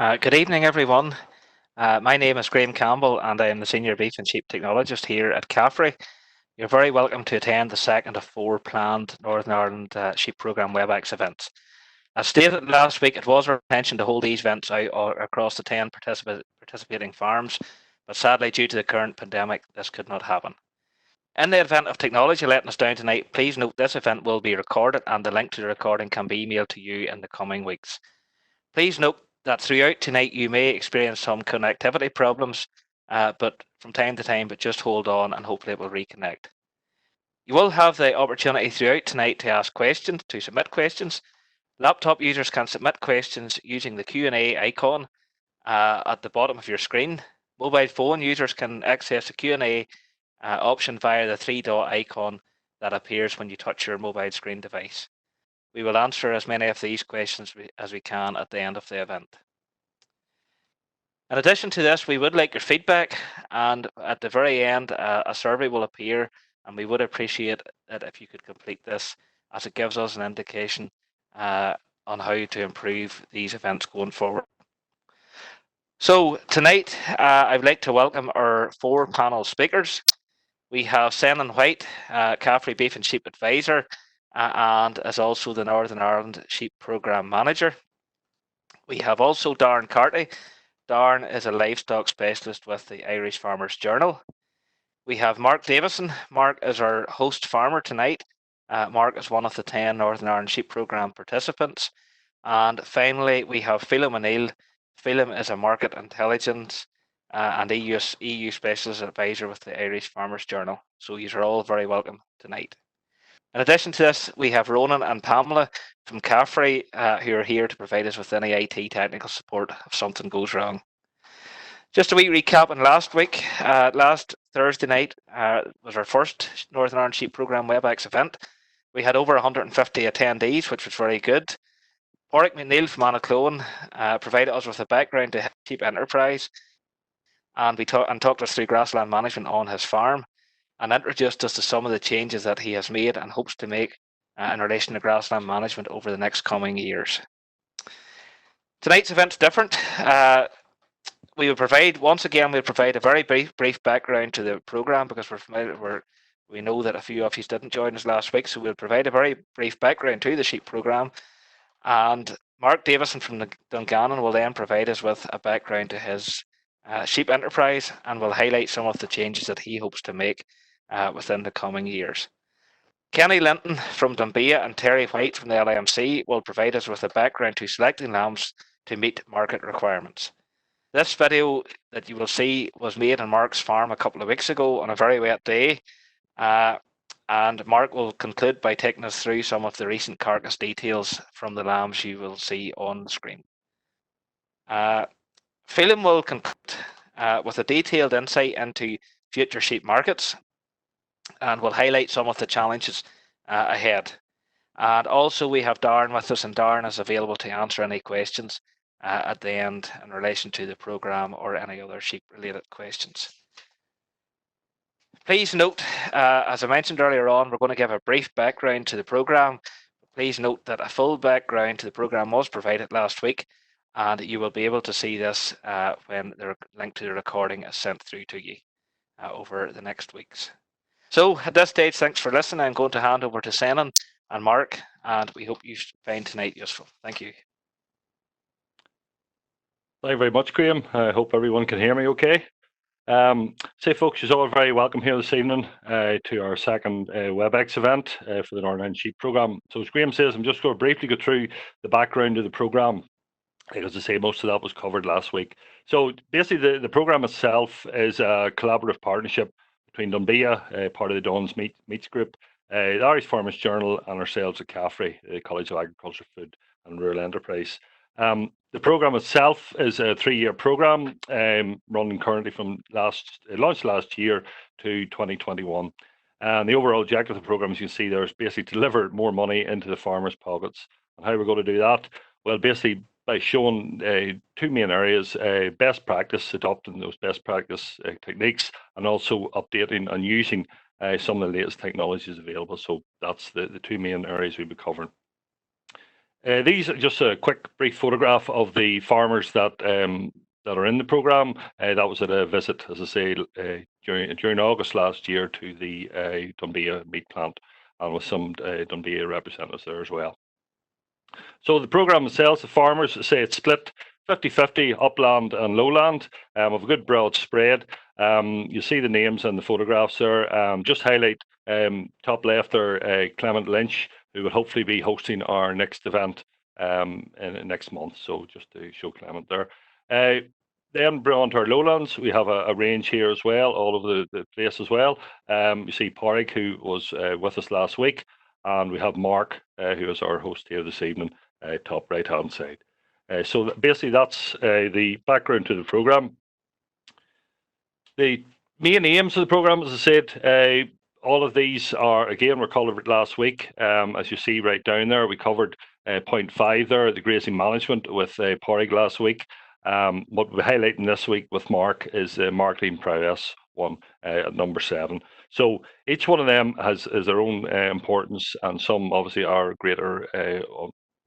Good evening, everyone. My name is Graham Campbell, and I am the Senior Beef and Sheep Technologist here at CAFRE. You're very welcome to attend the second of 4 planned Northern Ireland Sheep Programme WebEx events. As stated last week, it was our intention to hold these events out across the 10 participating farms, but sadly, due to the current pandemic, this could not happen. In the event of technology letting us down tonight, please note this event will be recorded, and the link to the recording can be emailed to you in the coming weeks. Please note that throughout tonight you may experience some connectivity problems, but from time to time, but just hold on and hopefully it will reconnect. You will have the opportunity throughout tonight to ask questions, to submit questions. Laptop users can submit questions using the Q&A icon at the bottom of your screen. Mobile phone users can access the Q&A option via the 3-dot icon that appears when you touch your mobile screen device. We will answer as many of these questions as we can at the end of the event. In addition to this, we would like your feedback, and at the very end, a survey will appear, and we would appreciate it if you could complete this, as it gives us an indication on how to improve these events going forward. So tonight, I'd like to welcome our 4 panel speakers. We have Senan White, CAFRE Beef and Sheep Advisor, and is also the Northern Ireland Sheep Programme Manager. We have also Darren Carty. Darren is a livestock specialist with the Irish Farmers Journal. We have Mark Davidson. Mark is our host farmer tonight. Mark is one of the 10 Northern Ireland Sheep Programme participants. And finally, we have Phelim O'Neill. Phelim is a market intelligence and EU specialist advisor with the Irish Farmers Journal. So you are all very welcome tonight. In addition to this, we have Ronan and Pamela from CAFRE who are here to provide us with any IT technical support if something goes wrong. Just a wee recap on last week. Last Thursday night was our first Northern Ireland Sheep Programme WebEx event. We had over 150 attendees, which was very good. Pádraig McNeill from Annacloan provided us with a background to sheep enterprise, and talked us through grassland management on his farm, and introduced us to some of the changes that he has made and hopes to make in relation to grassland management over the next coming years. Tonight's event's different. We'll provide a very brief background to the programme, because we know that a few of you didn't join us last week, so we'll provide a very brief background to the sheep programme. And Mark Davison from Dungannon will then provide us with a background to his sheep enterprise, and will highlight some of the changes that he hopes to make within the coming years. Kenny Linton from Dumbia and Terry White from the LIMC will provide us with a background to selecting lambs to meet market requirements. This video that you will see was made on Mark's farm a couple of weeks ago on a very wet day. And Mark will conclude by taking us through some of the recent carcass details from the lambs you will see on the screen. Phelim will conclude with a detailed insight into future sheep markets, and will highlight some of the challenges ahead. And also we have Darren with us, and Darren is available to answer any questions at the end in relation to the programme or any other sheep related questions. Please note, as I mentioned earlier on, we're going to give a brief background to the programme. Please note that a full background to the programme was provided last week, and you will be able to see this when the link to the recording is sent through to you over the next weeks. So at this stage, thanks for listening. I'm going to hand over to Senan and Mark, and we hope you find tonight useful. Thank you. Thank you very much, Graham. I hope everyone can hear me okay. So folks, you're all very welcome here this evening to our second WebEx event for the Northern Ireland Sheep Programme. So as Graham says, I'm just going to briefly go through the background of the programme, because I say most of that was covered last week. So basically the programme itself is a collaborative partnership between Dumbia, part of the Don's Meats Group, the Irish Farmers Journal, and ourselves at CAFRE, the College of Agriculture, Food and Rural Enterprise. The programme itself is a 3-year programme running currently from launched last year to 2021. And the overall objective of the programme, as you can see there, is basically to deliver more money into the farmers' pockets. And how we're going to do that? Well, basically by showing 2 main areas: best practice, adopting those best practice techniques, and also updating and using some of the latest technologies available. So that's the 2 main areas we'll be covering. These are just a quick, brief photograph of the farmers that are in the program. That was at a visit, as I say, during August last year to the Dumbia meat plant, and with some Dumbia representatives there as well. So the program itself, the farmers say it's split 50-50 upland and lowland, of a good broad spread. You see the names and the photographs there. Just highlight top left there, Clement Lynch, who will hopefully be hosting our next event in next month. So just to show Clement there. Then on to our lowlands, we have a range here as well, all over the place as well. You see Porrick, who was with us last week, and we have Mark, who is our host here this evening, top right hand side. So basically that's the background to the program. The main aims of the program, as I said, all of these are, again, were covered last week. As you see right down there, we covered point 5 there, the grazing management with Porrig last week. What we're highlighting this week with Mark is the marketing prowess one at number 7. So each one of them has their own importance, and some obviously are greater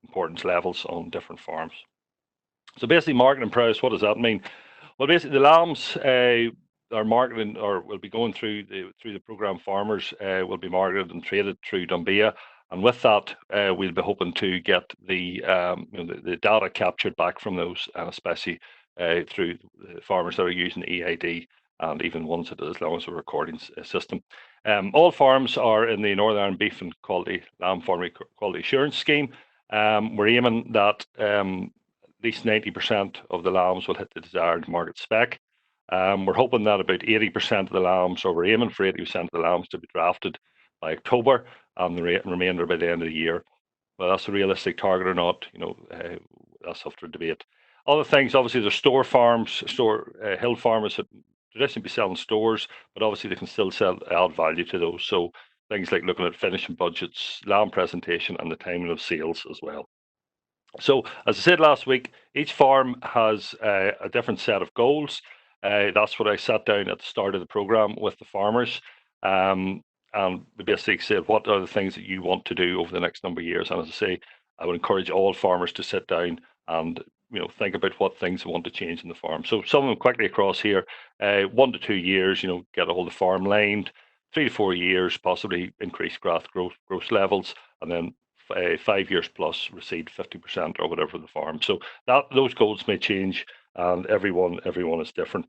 importance levels on different farms. So basically, marketing prowess, what does that mean? Well, basically, the lambs are marketing, or will be going through the program. Farmers will be marketed and traded through Dumbia, and with that, we'll be hoping to get the the data captured back from those, and especially through the farmers that are using EID, and even ones that, as long as a recording system. All farms are in the Northern Ireland Beef and Lamb Farming Quality Assurance Scheme. We're aiming that at least 90% of the lambs will hit the desired market spec. We're hoping that about 80% of the lambs, or we're aiming for 80% of the lambs to be drafted by October, and the remainder by the end of the year. Well, that's a realistic target or not, that's up for debate. Other things, obviously, there's store farms, hill farmers that traditionally be selling stores, but obviously they can still add value to those. So things like looking at finishing budgets, lamb presentation, and the timing of sales as well. So, as I said last week, each farm has a different set of goals. That's what I sat down at the start of the program with the farmers. And we basically said, what are the things that you want to do over the next number of years? And as I say, I would encourage all farmers to sit down and think about what things they want to change in the farm. So some of them quickly across here, 1 to 2 years, get a hold of the farm lined. 3 to 4 years, possibly increase growth levels, and then 5 years plus recede 50% or whatever the farm. So those goals may change, and everyone is different.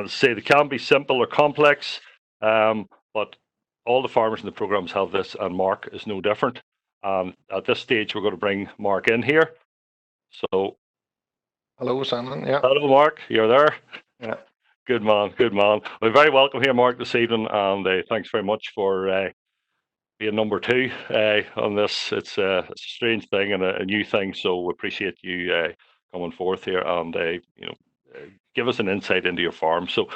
Say they can be simple or complex, but all the farmers in the programs have this, and Mark is no different. At this stage, we're going to bring Mark in here. So, hello, Simon. Yeah. Hello, Mark. You're there. Yeah. Good man. Good man. We're very welcome here, Mark, this evening, and thanks very much for being number 2 on this. It's a strange thing and a new thing, so we appreciate you coming forth here and give us an insight into your farm. So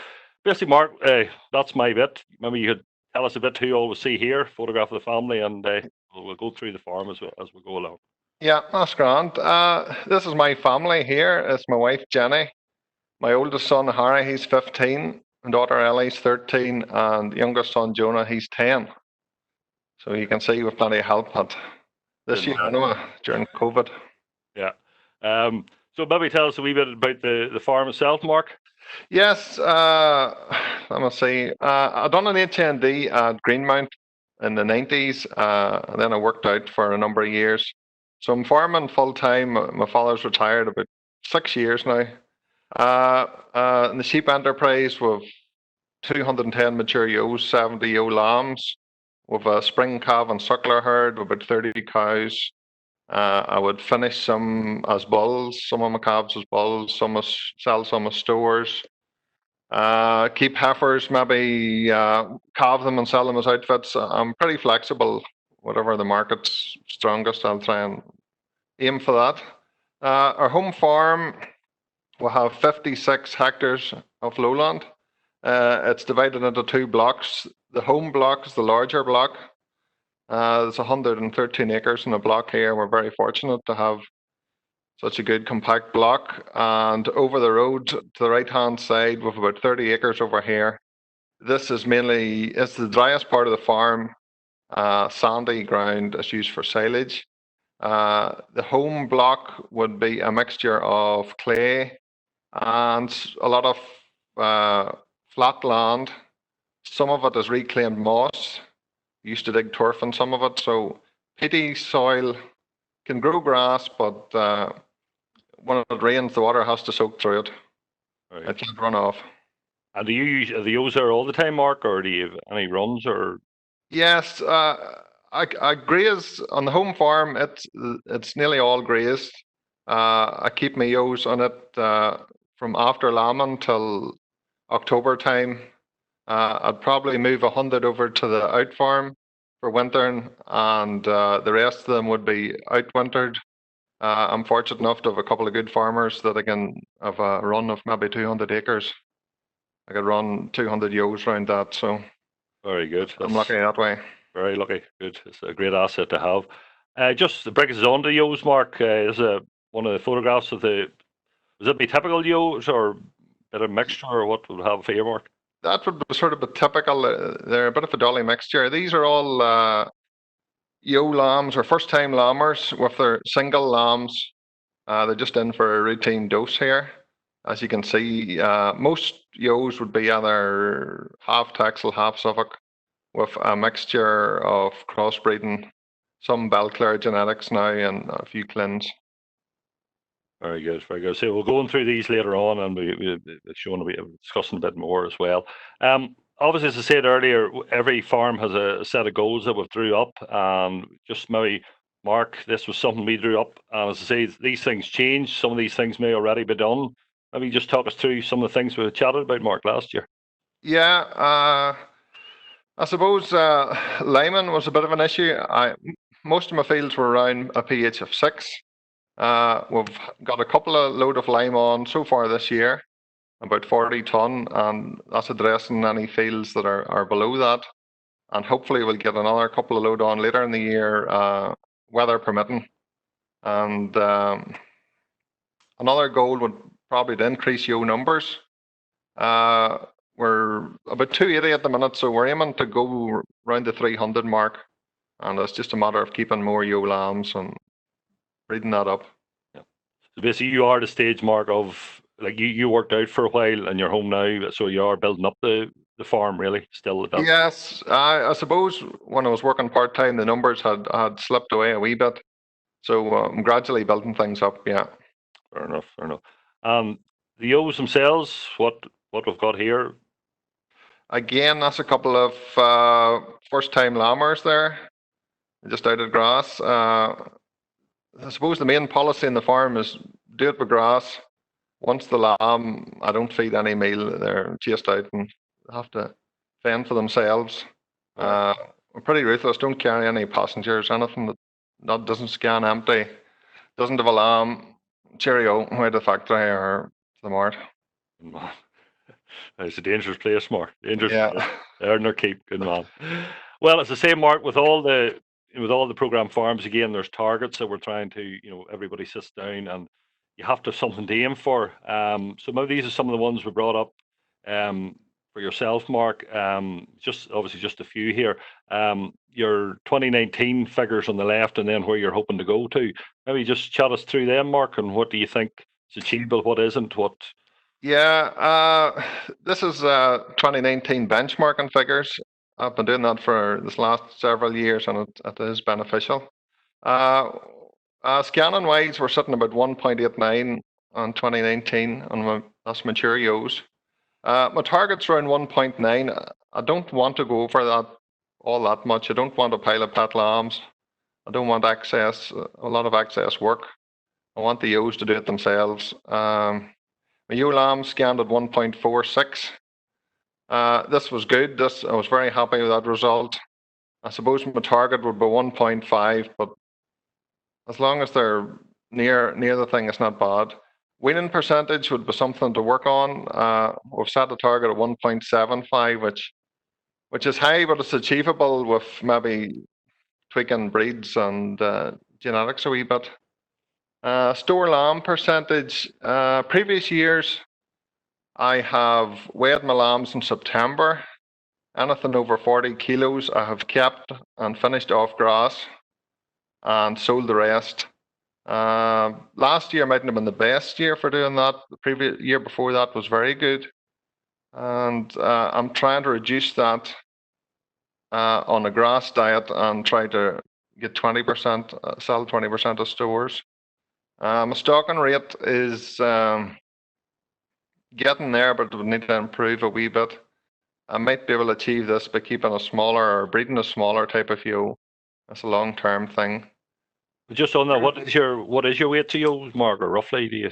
basically, Mark, that's my bit. Maybe you could tell us a bit who you always see here, photograph of the family, and we'll go through the farm as we go along. Yeah, that's grand. This is my family here. It's my wife, Jenny, my oldest son, Harry, he's 15, and daughter Ellie's 13, and youngest son, Jonah, he's 10. So you can see we've plenty of help at this year anyway, during COVID. Yeah. So maybe tell us a wee bit about the farm itself, Mark. Yes. Let me see. I done an HND at Greenmount in the 90s, and then I worked out for a number of years. So I'm farming full time. My father's retired about 6 years now. In the sheep enterprise, we've 210 mature ewes, 70 ewe lambs. With a spring calf and suckler herd, with about 30 cows. I would finish some as bulls, some of my calves as bulls, sell some as stores. Keep heifers, maybe calve them and sell them as outfits. I'm pretty flexible. Whatever the market's strongest, I'll try and aim for that. Our home farm will have 56 hectares of lowland. It's divided into 2 blocks. The home block is the larger block. There's 113 acres in a block here. We're very fortunate to have such a good compact block. And over the road to the right-hand side, with about 30 acres over here. This is it's the driest part of the farm. Sandy ground is used for silage. The home block would be a mixture of clay and a lot of flat land. Some of it is reclaimed moss. Used to dig turf in some of it, so peaty soil can grow grass, but when it rains, the water has to soak through it. Right. It can't run off. And do you use there all the time, Mark, or do you have any runs or? Yes, I graze on the home farm. It's nearly all grazed. I keep my ewes on it from after lambing till October time. I'd probably move 100 over to the out farm for wintering, and the rest of them would be outwintered. I'm fortunate enough to have a couple of good farmers that I can have a run of maybe 200 acres. I could run 200 ewes around that, so Very good. I'm lucky that way. Very lucky. Good. It's a great asset to have. Just to break us on the ewes, Mark, is one of the photographs of the. Would it be typical ewes or bit of mixture, or what would have for you, Mark? That would be sort of a typical. They're a bit of a dolly mixture. These are all ewe lambs or first-time lambers with their single lambs. They're just in for a routine dose here. As you can see, most ewes would be either half Texel, half Suffolk, with a mixture of crossbreeding, some Belclair genetics now, and a few Clins. Very good, very good. So we're going through these later on, and we're discussing a bit more as well. Obviously, as I said earlier, every farm has a set of goals that we've drew up. Just maybe, Mark, this was something we drew up. And as I say, these things change. Some of these things may already be done. Maybe just talk us through some of the things we chatted about, Mark, last year. Yeah, I suppose liming was a bit of an issue. Most of my fields were around a pH of 6. We've got a couple of load of lime on so far this year, about 40 tonne, and that's addressing any fields that are below that. And hopefully we'll get another couple of load on later in the year, weather permitting. And another goal would probably to increase ewe numbers. We're about 280 at the minute, so we're aiming to go around the 300 mark. And it's just a matter of keeping more ewe lambs and breeding that up. Yeah. So basically, you are the stage, Mark, of like you worked out for a while and you're home now, so you are building up the farm really still. Yes, I suppose when I was working part time, the numbers had slipped away a wee bit, so I'm gradually building things up. Yeah. Fair enough. Fair enough. The ewes themselves, what we've got here. Again, that's a couple of first-time lambers there, just out of grass. I suppose the main policy in the farm is do it with grass. Once the lamb, I don't feed any meal. They're chased out and have to fend for themselves. We're pretty ruthless. Don't carry any passengers. Anything that doesn't scan empty, doesn't have a lamb. Cheerio, way to the factory or to the mart. It's a dangerous place, Mark. Dangerous. Yeah. Earn their keep. Good man. Well, as I say, Mark, with all the program farms, again, there's targets that we're trying to, everybody sits down and you have to have something to aim for. So maybe these are some of the ones we brought up for yourself, Mark. Just a few here. Your 2019 figures on the left, and then where you're hoping to go to. Maybe just chat us through them, Mark, and what do you think is achievable, what isn't, what. Yeah, this is 2019 benchmarking figures. I've been doing that for this last several years, and it is beneficial. Scanning wise, we're sitting about 1.89 on 2019 on that's mature ewes. My target's around 1.9. I don't want to go over that all that much. I don't want a pile of pet lambs. I don't want a lot of excess work. I want the ewes to do it themselves. My ewe lamb scanned at 1.46. This was good. I was very happy with that result. I suppose my target would be 1.5, but as long as they're near the thing, it's not bad. Weaning percentage would be something to work on. We've set a target of 1.75, which is high, but it's achievable with maybe tweaking breeds and genetics a wee bit. Store lamb percentage. Previous years, I have weighed my lambs in September. Anything over 40 kilos, I have kept and finished off grass. and sold the rest. Last year mightn't have been the best year for doing that. The previous year before that was very good. And I'm trying to reduce that on a grass diet and try to get 20%, sell 20% of stores. My stocking rate is getting there, but we need to improve a wee bit. I might be able to achieve this by keeping a smaller or breeding a smaller type of ewe. That's a long-term thing. Just on that, what is your weight to ewes, Mark, or roughly do you?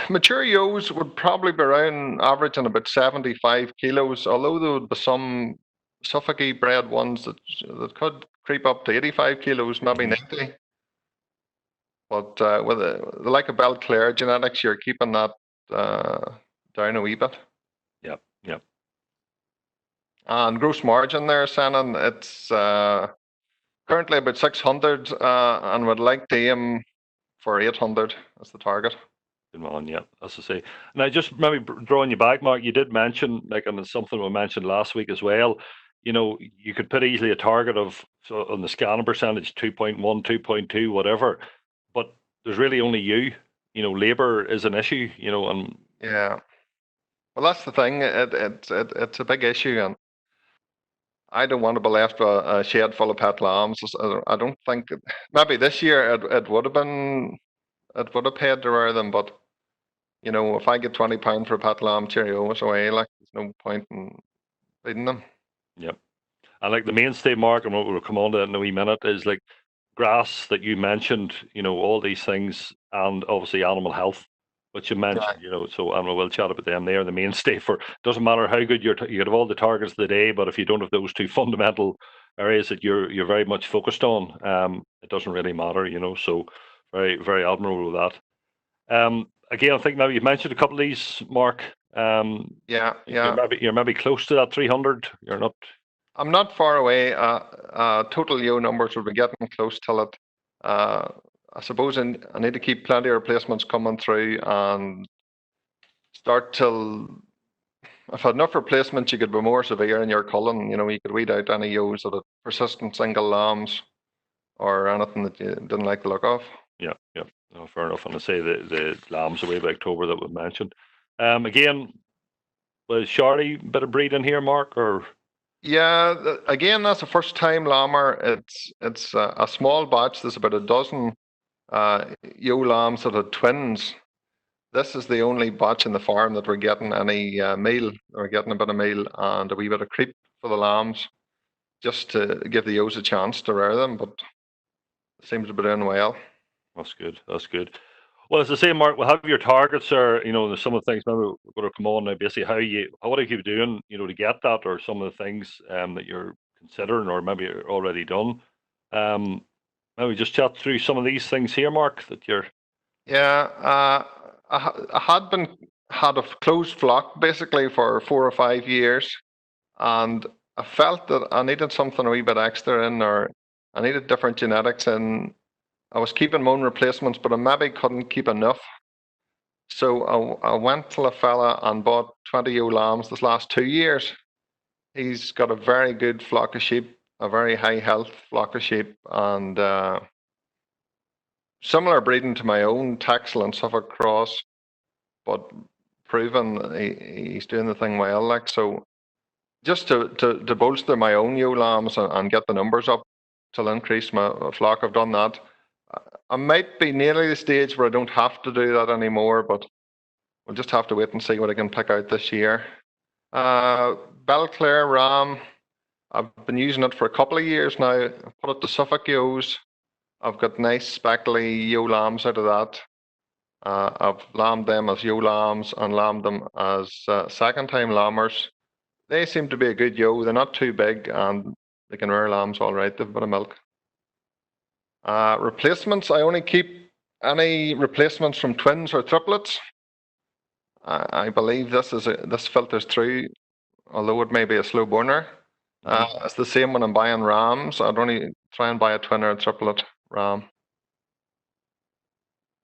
Mature ewes would probably be around averaging about 75 kilos, although there would be some Suffolk bred ones that could creep up to 85 kilos, maybe 90. But with the like of Belclair genetics, you're keeping that down a wee bit. Yep, yep. And gross margin there, Shannon, it's currently about 600, and would like to aim for 800 as the target. Good man, yeah, as I say. Now, just maybe drawing you back, Mark, you did mention, like, and it's something we mentioned last week as well, you know, you could put easily a target of, so on the scanning percentage, 2.1, 2.2, whatever, but there's really only you know, labour is an issue, you know, and... Yeah. Well, that's the thing, it's a big issue, and I don't want to be left with a shed full of pet lambs. I don't think, maybe this year it would have been, it would have paid to rear them, but you know, if I get £20 for a pet lamb, cheerio, it's away. Like, there's no point in feeding them. Yep. And like the mainstay, Mark, and what we'll come on to in a wee minute, is like grass that you mentioned, you know, all these things, and obviously animal health, which you mentioned, you know, so and we'll chat about them there. The mainstay for, doesn't matter how good you have all the targets of the day, but if you don't have those two fundamental areas that you're very much focused on, it doesn't really matter, you know. So very, very admirable with that. Again, I think maybe you've mentioned a couple of these, Mark. Yeah. You're maybe close to that 300. You're not. I'm not far away. Total ewe numbers will be getting close till it. I suppose I need to keep plenty of replacements coming through and start till. If I had enough replacements, you could be more severe in your culling. You know, you could weed out any ewes that had persistent single lambs or anything that you didn't like the look of. Yeah. No, fair enough. And I say the lambs away by October that we mentioned. Again, was Shardy a bit of breed in here, Mark, or? Yeah, again, that's a first time lammer. It's a small batch. There's about a dozen ewe lambs that had twins. This is the only batch in the farm that we're getting any meal. We're getting a bit of meal and a wee bit of creep for the lambs, just to give the ewes a chance to rear them, but it seems to be doing well. That's good. That's good. Well, as I say, Mark, we'll have your targets, or you know, there's some of the things. Maybe we're going to come on now. Basically, what are you doing, you know, to get that, or some of the things that you're considering, or maybe you're already done. Maybe just chat through some of these things here, Mark, that you're. Yeah, I had a closed flock basically for 4 or 5 years, and I felt that I needed something a wee bit extra in, or I needed different genetics in. I was keeping my own replacements, but I maybe couldn't keep enough. So I went to a fella and bought 20 ewe lambs this last 2 years. He's got a very good flock of sheep, a very high health flock of sheep, and similar breeding to my own Texel and Suffolk Cross, but proven he's doing the thing well. Like, so just to bolster my own ewe lambs and get the numbers up to increase my flock, I've done that. I might be nearly the stage where I don't have to do that anymore, but we'll just have to wait and see what I can pick out this year. Belclair ram, I've been using it for a couple of years now. I put it to Suffolk ewes. I've got nice speckly ewe lambs out of that. I've lambed them as ewe lambs and lambed them as second-time lambers. They seem to be a good ewe. They're not too big and they can rear lambs all right. They've a bit of milk. Replacements, I only keep any replacements from twins or triplets. I believe this filters through, although it may be a slow burner. It's the same when I'm buying rams. I'd only try and buy a twin or a triplet ram.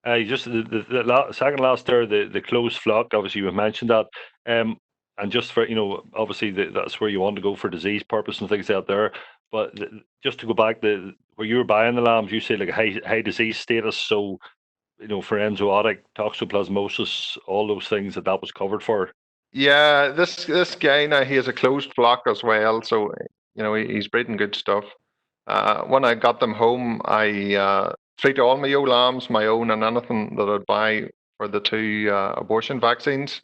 Just the second last there, the closed flock. Obviously, you mentioned that, and just for, you know, obviously that's where you want to go for disease purpose and things out there. But just to go back, where you were buying the lambs, you say like high disease status. So for enzootic, toxoplasmosis, all those things that was covered for. Yeah, this guy now, he has a closed flock as well, so he's breeding good stuff. When I got them home, I treat all my ewe lambs, my own and anything that I'd buy for the 2 abortion vaccines.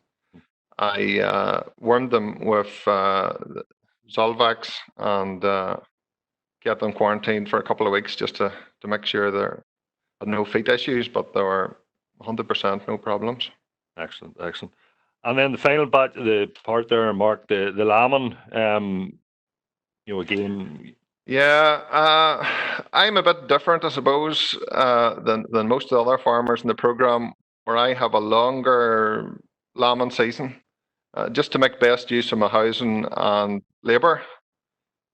I wormed them with Zolvax and get them quarantined for a couple of weeks just to make sure there had no feet issues, but there were 100% no problems. Excellent. And then the final the part there, Mark, the lambing, again. Yeah, I'm a bit different, I suppose, than most of the other farmers in the program, where I have a longer lambing season, just to make best use of my housing and labour.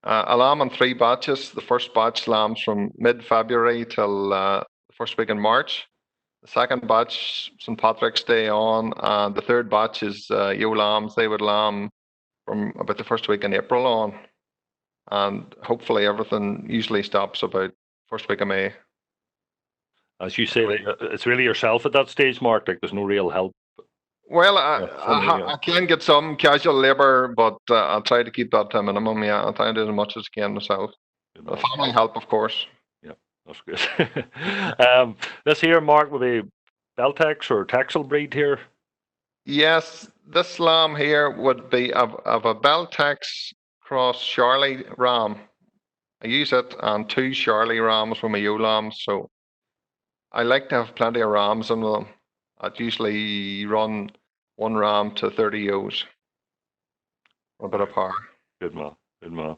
I lamb in 3 batches. The first batch lambs from mid-February till the first week in March. The second batch, St. Patrick's Day on, and the third batch is ewe lambs. They would lamb from about the first week in April on. And hopefully everything usually stops about first week of May. As you say, it's really yourself at that stage, Mark. Like there's no real help. Well, I can get some casual labour, but I'll try to keep that to a minimum. Yeah, I'll try to do as much as I can myself. Family help, of course. Yeah, that's good. This here, Mark, will be Beltex or Texel breed here? Yes, this lamb here would be of a Beltex cross Charlie ram. I use it and 2 Charlie rams for my ewe lambs, so I like to have plenty of rams in them. I'd usually run 1 ram to 30 ewes. A bit of power. Good man.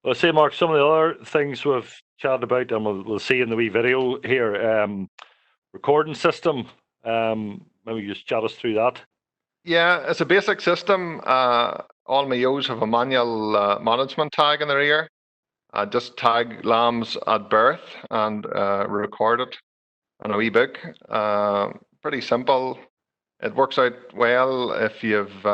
Well, say, Mark, some of the other things we've chatted about, and we'll see in the wee video here. Recording system. Maybe just chat us through that. Yeah, it's a basic system. All my ewes have a manual management tag in their ear. I just tag lambs at birth and record it in a wee book. Pretty simple. It works out well if you've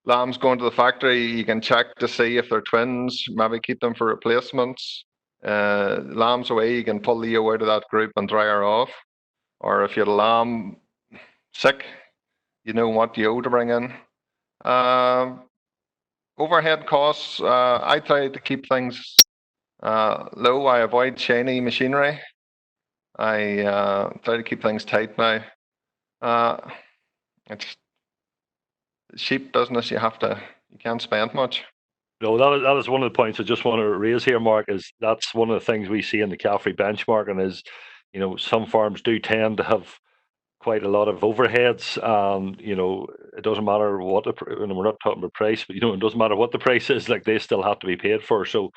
lambs going to the factory. You can check to see if they're twins, maybe keep them for replacements. Lambs away, you can pull the ewe out of that group and dry her off. Or if you had a lamb sick, you know what ewe to bring in. Overhead costs, I try to keep things low. I avoid shiny machinery. I try to keep things tight now. It's sheep business. You can't spend much. No, that is one of the points I just want to raise here, Mark. Is that's one of the things we see in the Caffrey benchmark, and is some farms do tend to have quite a lot of overheads, and it doesn't matter what we're not talking about price, but it doesn't matter what the price is. Like they still have to be paid for. So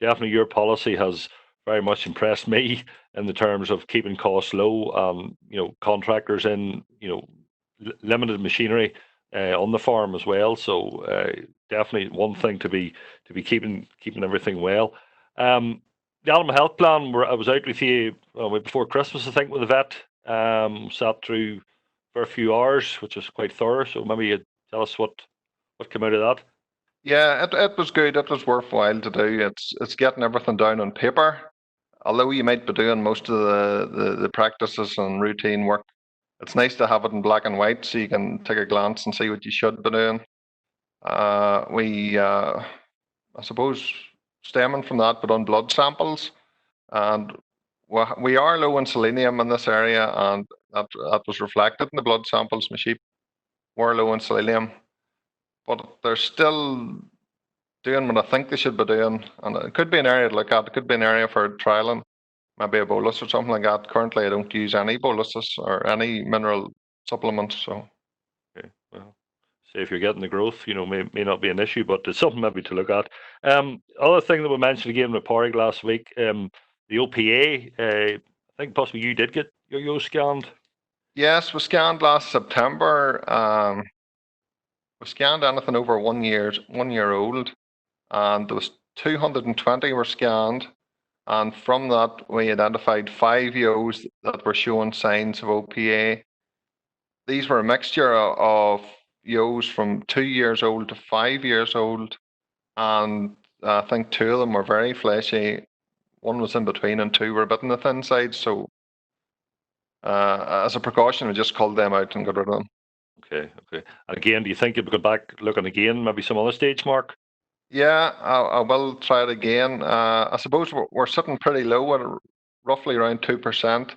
definitely, your policy has very much impressed me in the terms of keeping costs low. Contractors in limited machinery on the farm as well. So definitely one thing to be keeping everything well. The animal health plan, I was out with you before Christmas, I think, with the vet. Sat through for a few hours, which was quite thorough. So maybe you tell us what came out of that. Yeah, it was good. It was worthwhile to do. It's getting everything down on paper. Although you might be doing most of the practices and routine work, it's nice to have it in black and white so you can take a glance and see what you should be doing. I suppose, stemming from that, but on blood samples, and we are low in selenium in this area, and that was reflected in the blood samples. My sheep were low in selenium, but they're still doing what I think they should be doing, and it could be an area to look at. It could be an area for trialing, maybe a bolus or something like that. Currently, I don't use any boluses or any mineral supplements. So, okay, well, say if you're getting the growth, may not be an issue, but it's something maybe to look at. Other thing that we mentioned again in the Porrig last week, the OPA. I think possibly you did get your ewe scanned. Yes, we scanned last September. We scanned anything over 1 year old, and there was 220 were scanned. And from that, we identified 5 ewes that were showing signs of OPA. These were a mixture of ewes from 2 years old to 5 years old, and I think 2 of them were very fleshy. One was in between, and 2 were a bit on the thin side. So, as a precaution, we just culled them out and got rid of them. Okay. And again, do you think you'll go back looking again, maybe some other stage, Mark? Yeah, I will try it again. I suppose we're sitting pretty low at roughly around 2%,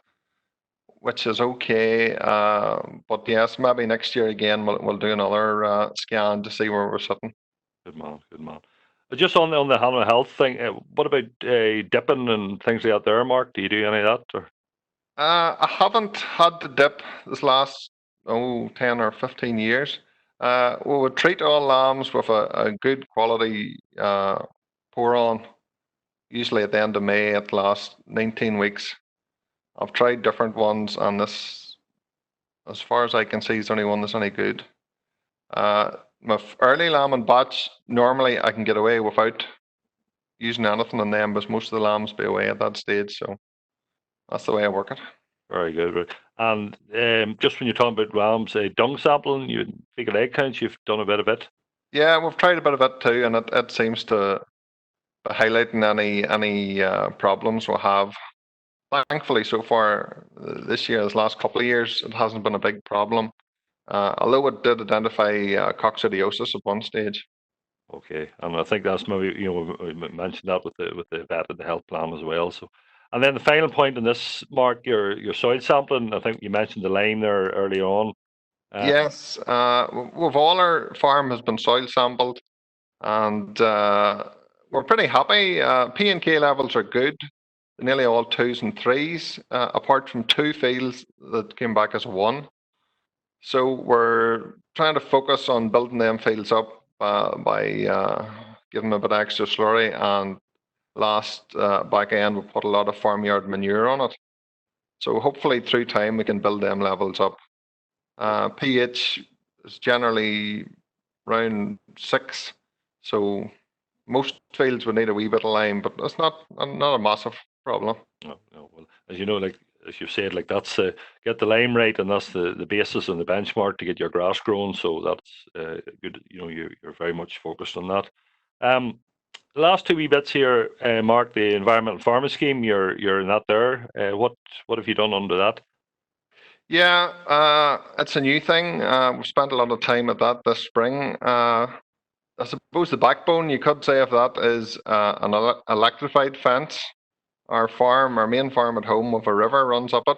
which is okay. But yes, maybe next year again we'll do another scan to see where we're sitting. Good man. Just on the animal health thing, what about dipping and things like that there, Mark? Do you do any of that? Or? I haven't had to dip this last 10 or 15 years. We would treat all lambs with a good quality pour on, usually at the end of May. It lasts 19 weeks. I've tried different ones, and this, as far as I can see, is the only one that's any good. My early lamb and batch, normally I can get away without using anything on them, because most of the lambs be away at that stage. So that's the way I work it. Very good. And just when you're talking about rams, dung sampling, you fecal egg counts, you've done a bit of it. Yeah, we've tried a bit of it too, and it seems to be highlighting any problems we have. Thankfully, so far this year, this last couple of years, it hasn't been a big problem. Although it did identify coccidiosis at one stage. Okay, and I think that's maybe we mentioned that with the vet and the health plan as well. So, and then the final point in this, Mark, your soil sampling. I think you mentioned the lime there early on. Yes, with all our farm has been soil sampled, and we're pretty happy. P&K levels are good, nearly all 2s and 3s, apart from 2 fields that came back as a 1. So we're trying to focus on building them fields up by giving them a bit extra slurry, and last back end we put a lot of farmyard manure on it. So hopefully through time we can build them levels up. pH is generally around 6, so most fields would need a wee bit of lime, but it's not a massive problem. No. Well, as you know, like as you've said, like that's get the lime right, and that's the basis and the benchmark to get your grass grown. So that's good. You're very much focused on that. The last 2 wee bits here, Mark, the environmental farming scheme. You're in that there. What have you done under that? Yeah, it's a new thing. We've spent a lot of time at that this spring. I suppose the backbone, you could say, of that is an electrified fence. Our main farm at home, with a river runs up it.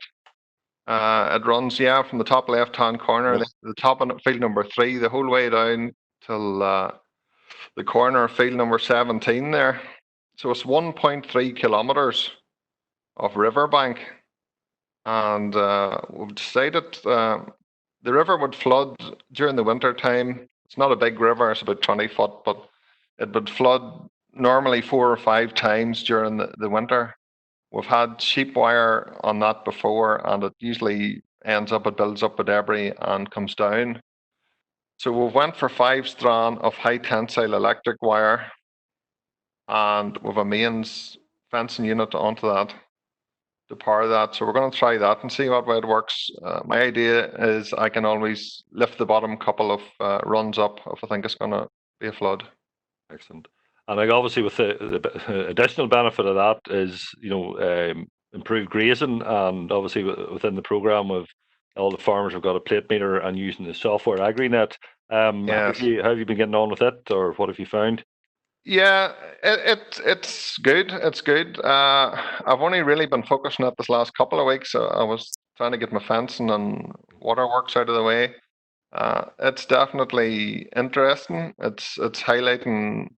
It runs, from the top left-hand corner, the top of field number 3, the whole way down till the corner of field number 17 there. So it's 1.3 kilometers of riverbank. And we've decided the river would flood during the winter time. It's not a big river, it's about 20 foot, but it would flood normally 4 or 5 times during the winter. We've had sheep wire on that before, and it usually it builds up with debris and comes down. So we went for 5 strand of high tensile electric wire, and with a mains fencing unit onto that to power that. So we're going to try that and see what way it works. My idea is I can always lift the bottom couple of runs up if I think it's going to be a flood. Excellent. And like obviously with the additional benefit of that is improved grazing, and obviously within the program of all the farmers have got a plate meter and using the software AgriNet. Yes. Have you been getting on with it, or what have you found? Yeah, it's good. It's good. I've only really been focusing on it this last couple of weeks. I was trying to get my fencing and waterworks out of the way. It's definitely interesting. It's highlighting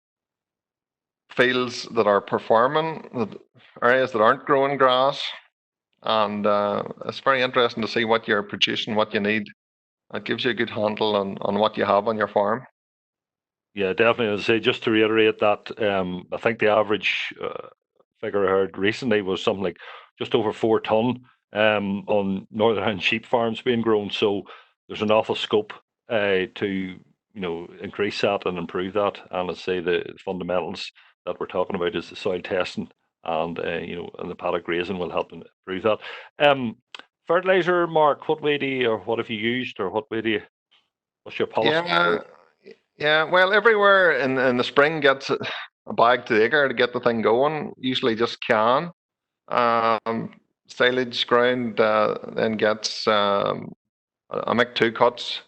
fields that are performing, areas that aren't growing grass, and it's very interesting to see what you're producing, what you need. It gives you a good handle on what you have on your farm. Yeah, definitely. As I say, just to reiterate that, I think the average figure I heard recently was something like just over 4 ton on Northern Ireland sheep farms being grown. So there's an awful scope to increase that and improve that. And let's say the fundamentals that we're talking about is the soil testing and and the paddock grazing will help improve that. Fertilizer, Mark, what have you used, or what's your policy? Yeah, well, everywhere in the spring gets a bag to the acre to get the thing going. Usually just can. Silage ground then gets I make 2 cuts.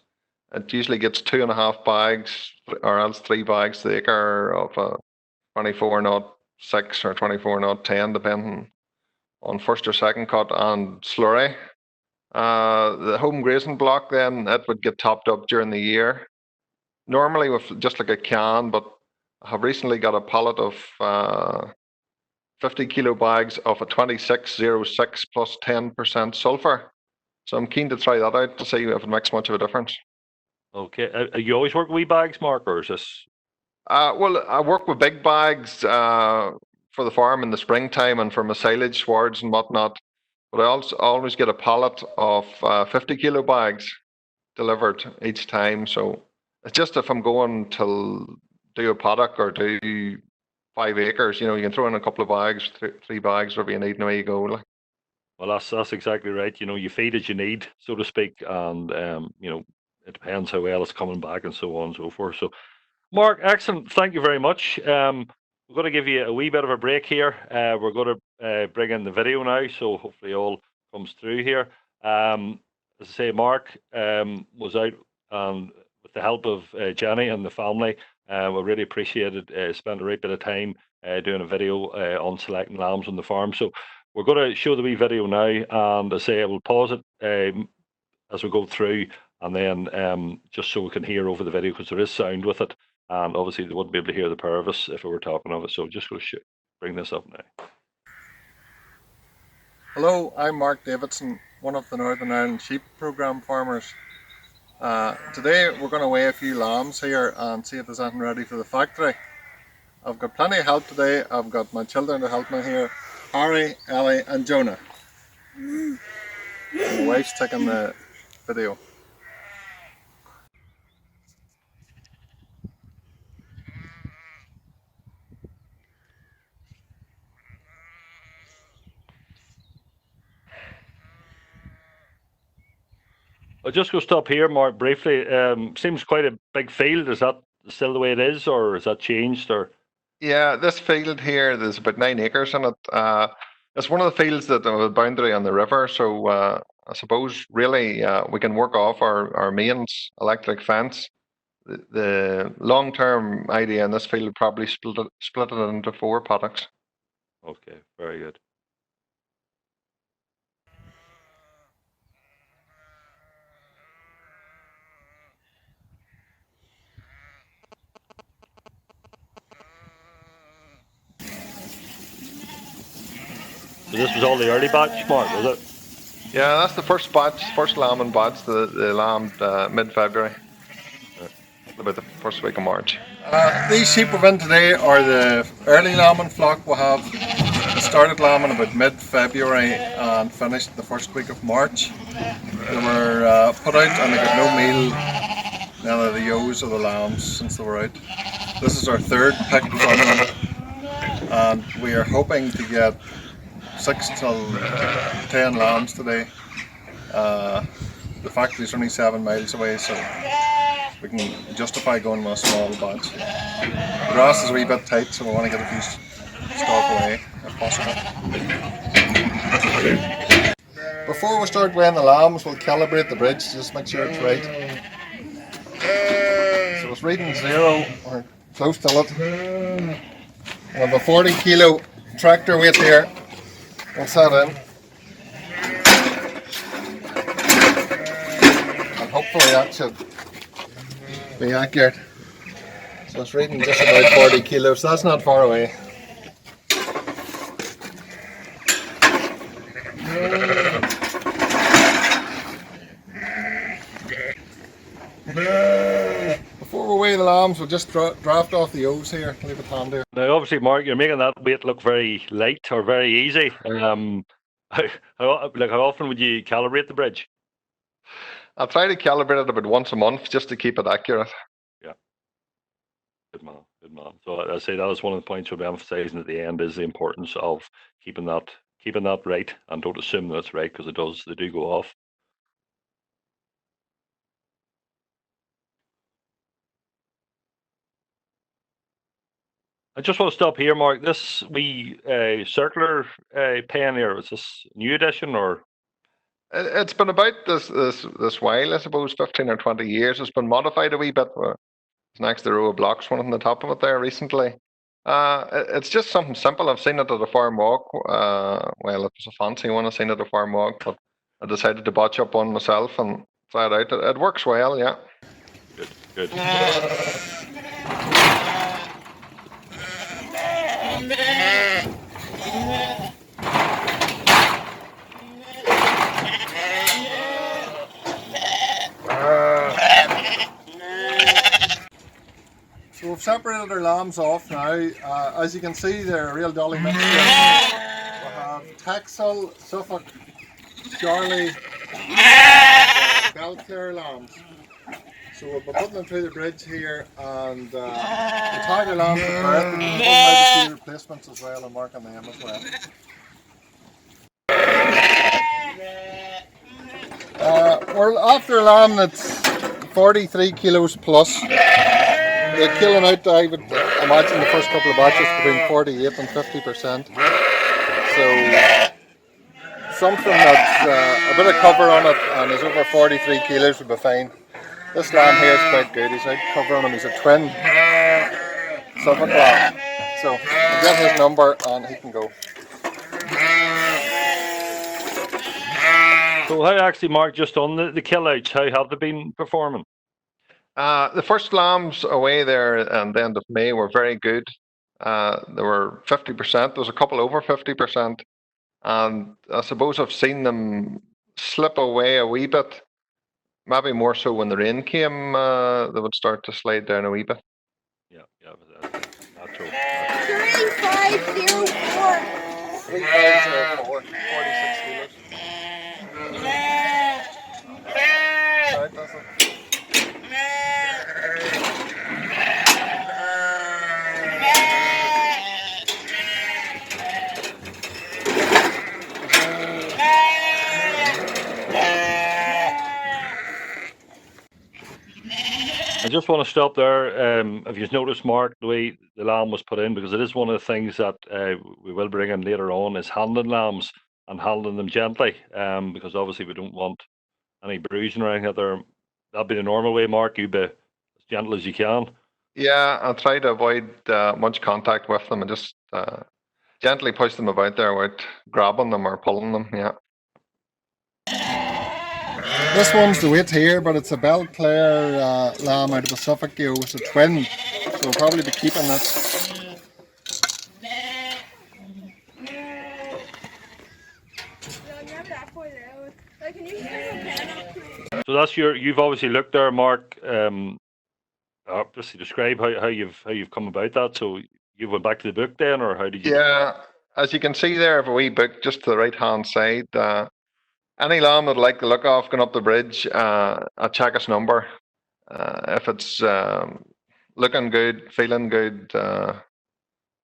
It usually gets 2.5 bags or else 3 bags to the acre of a 24-06 or 24-10, depending on first or second cut, and slurry. The home grazing block then, it would get topped up during the year. Normally with just like a can, but I have recently got a pallet of 50 kilo bags of a 2606 plus 10% sulfur. So I'm keen to try that out to see if it makes much of a difference. Okay. You always work with wee bags, Mark, or is this? Well, I work with big bags for the farm in the springtime and for my silage swards and whatnot. But I also always get a pallet of 50 kilo bags delivered each time. So it's just if I'm going to do a paddock or do 5 acres, you can throw in a couple of bags, 3 bags, whatever you need, and away you go. Like. Well, that's exactly right. You feed as you need, so to speak, and it depends how well it's coming back and so on and so forth. So, Mark, excellent. Thank you very much. We're going to give you a wee bit of a break here. We're going to bring in the video now, so hopefully all comes through here. As I say, Mark was out with the help of Jenny and the family. We really appreciated spent a right bit of time doing a video on selecting lambs on the farm. So we're going to show the wee video now, and as I say, I will pause it as we go through, and then just so we can hear over the video, because there is sound with it, and obviously they wouldn't be able to hear the pair of us if we were talking of it. So just going to bring this up now. Hello, I'm Mark Davidson, one of the Northern Ireland sheep programme farmers. Today we're going to weigh a few lambs here and see if there's anything ready for the factory. I've got plenty of help today. I've got my children to help me here, Harry, Ellie and Jonah. And my wife's taking the video. I'll just go stop here, Mark, briefly. Seems quite a big field. Is that still the way it is, or has that changed? Or Yeah, this field here, there's about 9 acres in it. It's one of the fields that have a boundary on the river, so I suppose really we can work off our mains electric fence. The long-term idea in this field would probably split it into 4 paddocks. okay, very good. So this was all the early batch, Mark, was it? Yeah, that's the first batch, first lambing batch. The lamb mid-February, about the first week of March. These sheep we've in today are the early lambing flock. We have started lambing about mid-February and finished the first week of March. They were put out and they got no meal, none of the ewes or the lambs since they were out. This is our 3rd pick from them, and we are hoping to get 6 till 10 lambs today. The factory's only 7 miles away, so we can justify going with a small batch. The grass is a wee bit tight, so we want to get a few stock away if possible. Before we start weighing the lambs, we'll calibrate the bridge to just make sure it's right. So it's reading 0 or close to it. We have a 40 kilo tractor weight here. We'll set in. And hopefully that should be accurate. So it's reading just about 40 kilos, so that's not far away. Before we weigh the lambs, we'll just draft off the ewes here, leave it handy. Now, obviously, Mark, you're making that weight look very light or very easy. How often would you calibrate the bridge? I'll try to calibrate it about once a month just to keep it accurate. Yeah. Good man, good man. So I say that is one of the points we'll be emphasising at the end, is the importance of keeping that right, and don't assume that's right, because they do go off. I just want to stop here, Mark. This wee circular pen here, is this new edition or? It's been about this while, I suppose, 15 or 20 years. It's been modified a wee bit. It's next to the row of blocks, one on the top of it there recently. It's just something simple. I've seen it at a farm walk. Well, it was a fancy one. I've seen it at a farm walk, but I decided to botch up one myself and try it out. It works well, yeah. Good. So we've separated our lambs off now. As you can see, they're a real dolly mixture. We have Texel, Suffolk, Charlie, and Belclare lambs. So we'll be putting them through the bridge here, and the tiger lambs are birth, and we'll put out a few replacements as well and marking them as well. We're after a lamb that's 43 kilos plus. They're killing out, I would imagine, the first couple of batches between 48 and 50%. So something that's a bit of cover on it and is over 43 kilos would be fine. This lamb here is quite good. He's out covering him. He's a twin Suffolk lamb. So I'll give him his number and he can go. So how actually, Mark, just on the kill outs, how have they been performing? The first lambs away there at the end of May were very good. They were 50%. There was a couple over 50%. And I suppose I've seen them slip away a wee bit. Maybe more so when the rain came, they would start to slide down a wee bit. Yeah, natural. 3504. 3504, 46 kilos. Right, that's it. I just want to stop there. If you've noticed, Mark, the way the lamb was put in, because it is one of the things that we will bring in later on, is handling lambs and handling them gently, because obviously we don't want any bruising or anything. That'll be the normal way, Mark. You be as gentle as you can. Yeah, I try to avoid much contact with them and just gently push them about there without grabbing them or pulling them, yeah. This one's the weight here, but it's a Belclare lamb out of the Suffolk. It's a twin, so we'll probably be keeping this. So that's you've obviously looked there, Mark. Just to describe how you've come about that. So you went back to the book then, or how did you? Yeah, as you can see there, I have a wee book just to the right hand side. Any lamb that like the look of going up the bridge, I check its number. If it's looking good, feeling good,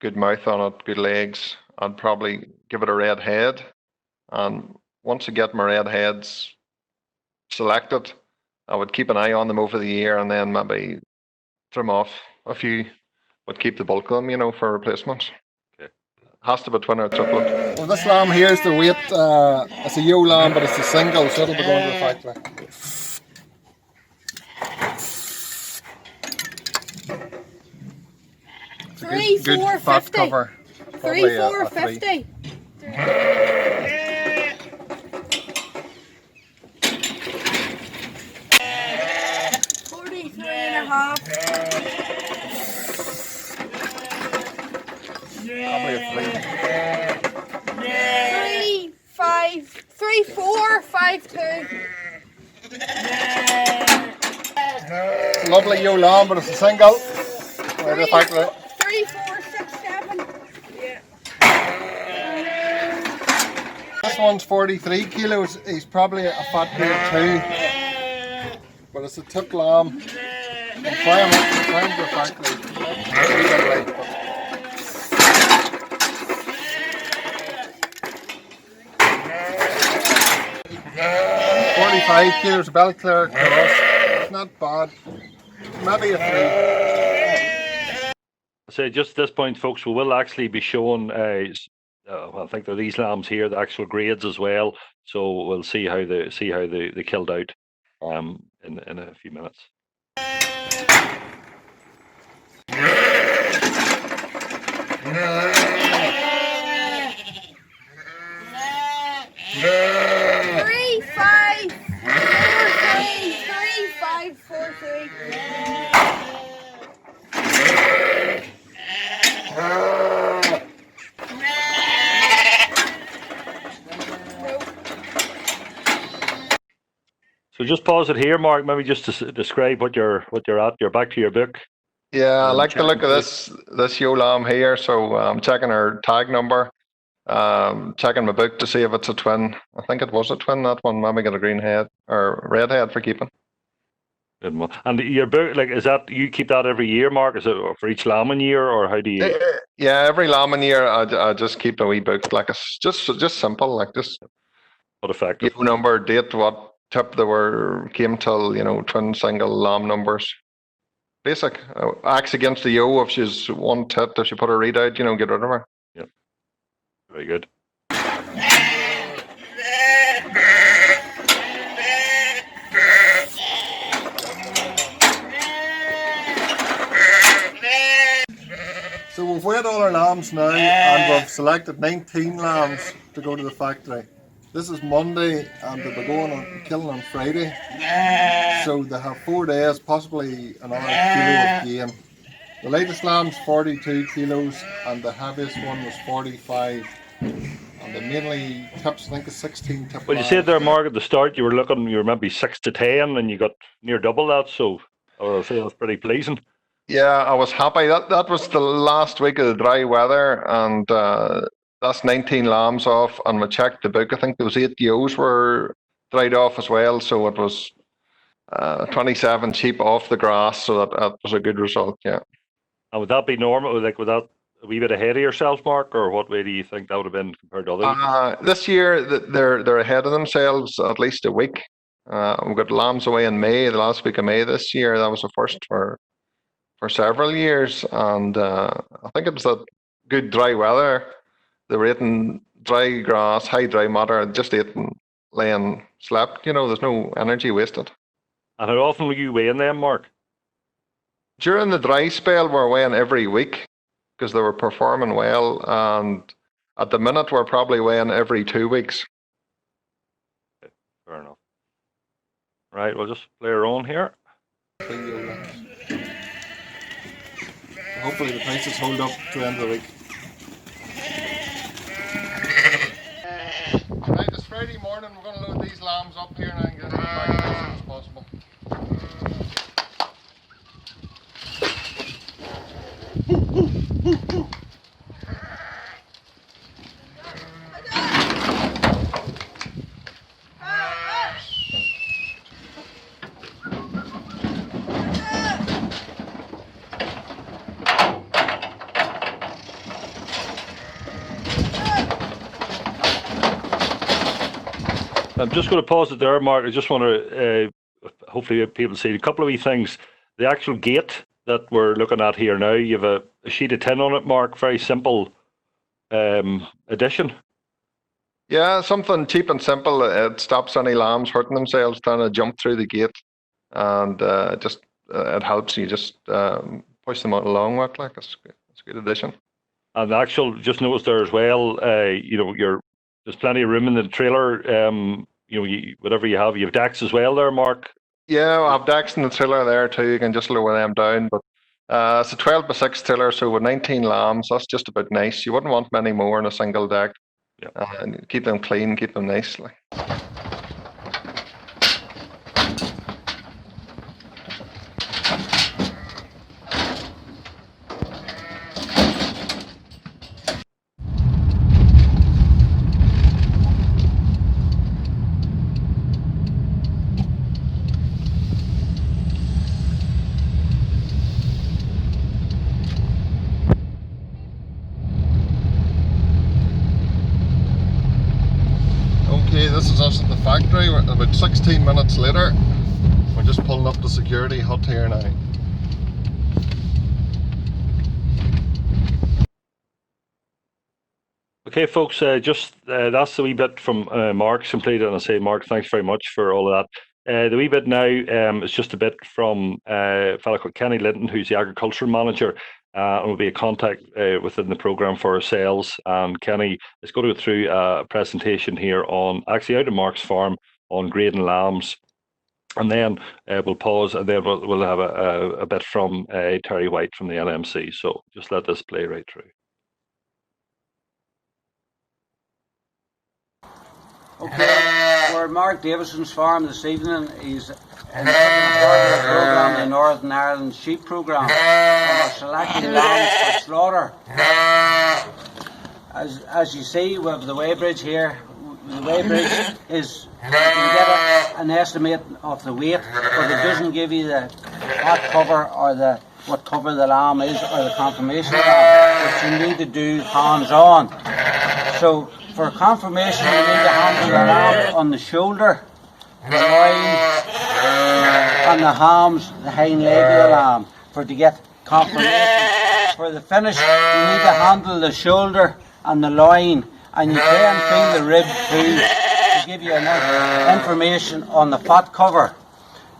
good mouth on it, good legs, I'd probably give it a red head. And once I get my red heads selected, I would keep an eye on them over the year and then maybe trim off a few, but keep the bulk of them, for replacements. Has to be twin or triplet. Well, this lamb here is the weight. It's a ewe lamb, but it's a single, so it'll be going to the factory. It's a good fat cover. 3450. 43 and a half. Probably a 3452. It's a lovely ewe lamb, but it's a single. Right, the factory. 3467. Yeah. This one's 43 kilos. He's probably a fat grade too, but it's a took lamb. I'm trying to the factory. 45 kilos of Belclare cross. It's not bad. Maybe a 3. So just at this point, folks, we will actually be showing, well, I think they're these lambs here, the actual grades as well. So we'll see how they killed out in a few minutes. 3, 5, 4, 3, 3, 5, 4, 3. So just pause it here, Mark. Maybe just to describe what you're at. You're back to your book. Yeah, I like the look of this ewe lamb here. So I'm checking her tag number, checking my book to see if it's a twin. I think it was a twin. That one maybe got a green head or red head for keeping. And your book, like, is that you keep that every year, Mark? Is it for each lambing year, or how do you? Yeah, every lambing year I just keep a wee book, like it's just simple, like just What effective? ewe number, date, what tip they came till, twin, single, lamb numbers. Basic. Acts against the ewe if she's one tit, if she put her reed out, get rid of her. Yep. Very good. So we've weighed all our lambs now, and we've selected 19 lambs to go to the factory. This is Monday, and they'll be going on killing on Friday. So they have 4 days, possibly another kilo of gain. The latest lamb's 42 kilos, and the heaviest one was 45. And the mainly tips, I think, is 16 tip. Well, you said there, Mark, at the start you were maybe 6 to 10, and you got near double that. So I say that's pretty pleasing. Yeah, I was happy. That was the last week of the dry weather, and that's 19 lambs off. And we checked the book. I think there was 8 ewes were dried off as well. So it was 27 sheep off the grass. So that was a good result. Yeah. And would that be normal? Like, would that a wee bit ahead of yourself, Mark, or what way do you think that would have been compared to others? This year they're ahead of themselves at least a week. We've got lambs away in May, the last week of May this year. That was the first for several years, and I think it was that good dry weather. They were eating dry grass, high dry matter, just eating, laying, slept. There's no energy wasted. And how often were you weighing them, Mark? During the dry spell, we're weighing every week because they were performing well, and at the minute we're probably weighing every 2 weeks. Okay, fair enough. Right, we'll just play our own here. Hopefully the prices hold up to the end of the week. Right, it's Friday morning. We're going to load these lambs up here now and get them back as soon as possible. I'm just going to pause it there, Mark. I just want to, hopefully people see a couple of wee things. The actual gate that we're looking at here now, you have a sheet of tin on it, Mark. Very simple addition. Yeah, something cheap and simple. It stops any lambs hurting themselves trying to jump through the gate, and it helps you just push them out along with. Like it's a good addition. And the actual, just notice there as well. There's plenty of room in the trailer. Whatever you have decks as well there, Mark. Yeah, I have decks in the trailer there too. You can just lower them down. But it's a 12x6 trailer, so with 19 lambs, that's just about nice. You wouldn't want many more in a single deck. Yeah. And keep them clean, keep them nicely. Okay, this is us at the factory. We're about 16 minutes later. We're just pulling up the security hut here now. Okay, folks, just that's the wee bit from Mark's completed, and I say, Mark, thanks very much for all of that. The wee bit now is just a bit from a fellow called Kenny Linton, who's the agriculture manager, and will be a contact within the programme for ourselves. And Kenny is going to go through a presentation here on, actually out of Mark's farm, on grading lambs. And then we'll pause, and then we'll have a bit from Terry White from the LMC. So just let this play right through. Okay, we're at Mark Davidson's farm this evening. He's in the second part of the programme, the Northern Ireland Sheep Programme. We're selecting lambs for slaughter. As you see, we have the weighbridge here. The weighbridge is, you can get an estimate of the weight, but it doesn't give you the hot cover or what cover the lamb is or the confirmation lamb, which you need to do hands-on. So for confirmation, you need to handle the lamb on the shoulder, the loin, and the hams, the hind leg of the lamb, to get confirmation. For the finish, you need to handle the shoulder and the loin, and you can feel the rib too, to give you enough information on the fat cover.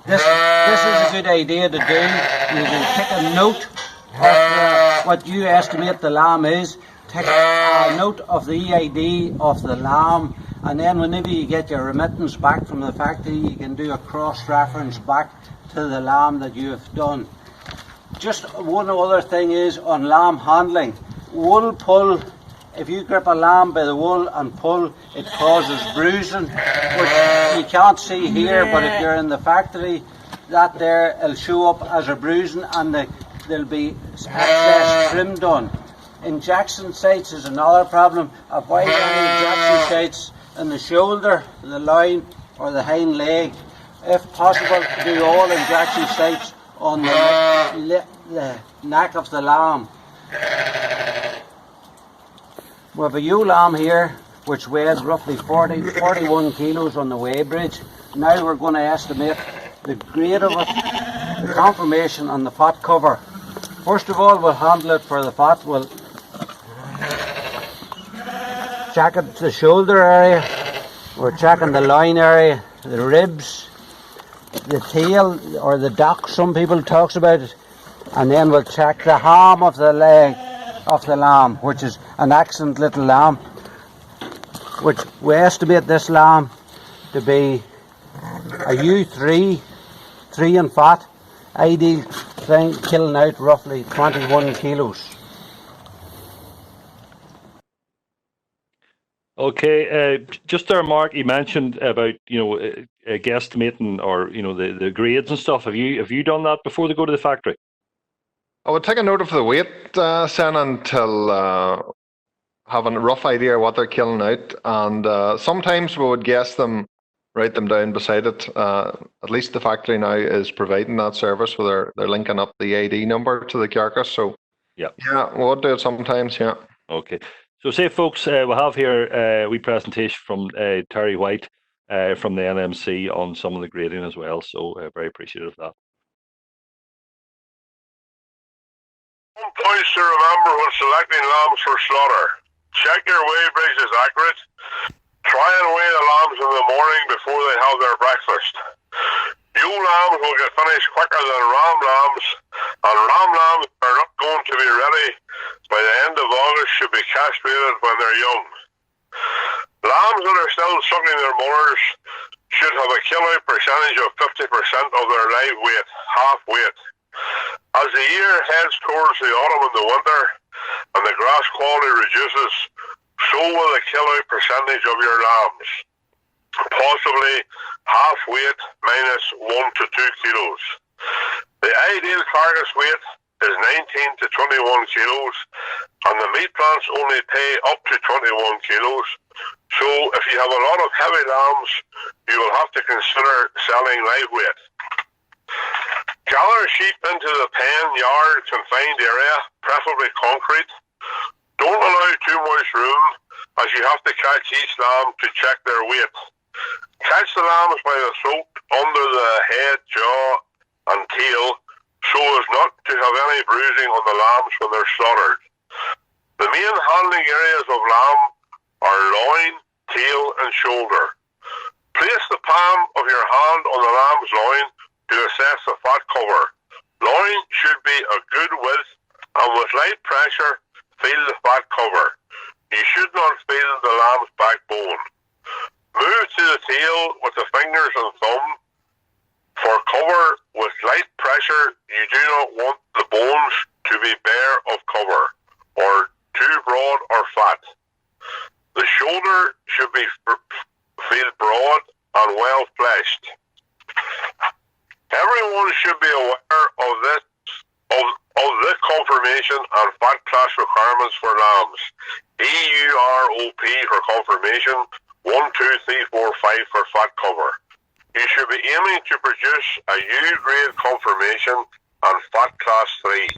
This is a good idea to do. You can take a note of what you estimate the lamb is, take a note of the EID of the lamb, and then whenever you get your remittance back from the factory, you can do a cross-reference back to the lamb that you have done. Just one other thing is on lamb handling. Wool pull, if you grip a lamb by the wool and pull, it causes bruising, which you can't see here, but if you're in the factory, that there will show up as a bruising, and there'll be excess trim done. Injection sites is another problem. Avoid any injection sites in the shoulder, the loin, or the hind leg. If possible, do all injection sites on the neck of the lamb. We have a ewe lamb here which weighs roughly 41 kilos on the weighbridge. Now we're going to estimate the grade of it, the confirmation and the fat cover. First of all, we'll handle it for the fat. We'll check it, the shoulder area, we're checking the loin area, the ribs, the tail or the dock, some people talks about it, and then we'll check the ham of the leg of the lamb, which is an excellent little lamb, which we estimate this lamb to be a U3, 3 in fat, ideal thing, killing out roughly 21 kilos. Okay, just there, Mark, you mentioned about guesstimating or the grades and stuff. Have you done that before they go to the factory? I would take a note of the weight, Sen, until having a rough idea what they're killing out, and sometimes we would guess them, write them down beside it. At least the factory now is providing that service where they're linking up the ID number to the carcass. So yeah, we'll do it sometimes. Yeah. Okay. So say, folks, we'll have here a wee presentation from Terry White from the NMC on some of the grading as well. So very appreciative of that. Points to remember when selecting lambs for slaughter. Check your weighbridge is accurate. Try and weigh the lambs in the morning before they have their breakfast. Ewe lambs will get finished quicker than ram lambs, and ram lambs are not going to be ready by the end of August, should be castrated when they're young. Lambs that are still sucking their mothers should have a kill-out percentage of 50% of their live weight, half weight. As the year heads towards the autumn and the winter, and the grass quality reduces, so will the kill-out percentage of your lambs. Possibly half weight minus 1 to 2 kilos. The ideal carcass weight is 19 to 21 kilos, and the meat plants only pay up to 21 kilos. So if you have a lot of heavy lambs, you will have to consider selling live weight. Gather sheep into the pen, yard, confined area, preferably concrete. Don't allow too much room, as you have to catch each lamb to check their weight. Catch the lambs by the throat, under the head, jaw and tail, so as not to have any bruising on the lambs when they're slaughtered. The main handling areas of lamb are loin, tail, and shoulder. Place the palm of your hand on the lamb's loin to assess the fat cover. Loin should be a good width, and with light pressure, feel the fat cover. You should not feel the lamb's backbone. Move to the tail with the fingers and thumb. For cover with light pressure, you do not want the bones to be bare of cover, or too broad or fat. The shoulder should be feel broad and well fleshed. Everyone should be aware of the conformation and fat class requirements for lambs. EUROP for conformation, 1, 2, 3, 4, 5 for fat cover. You should be aiming to produce a U-grade conformation and fat class 3.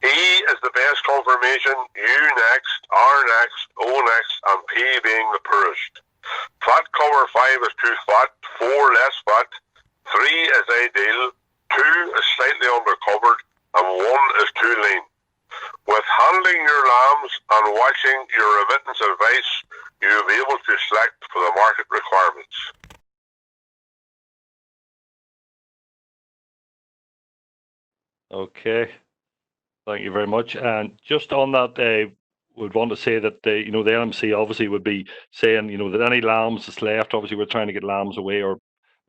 E is the best conformation, U next, R next, O next, and P being the poorest. Fat cover 5 is too fat, 4 less fat, 3 is ideal, 2 is slightly undercovered, and 1 is too lean. With handling your lambs and watching your remittance advice, you will be able to select for the market requirements. Okay, thank you very much. And just on that, would want to say that the LMC obviously would be saying that any lambs that's left, obviously we're trying to get lambs away, or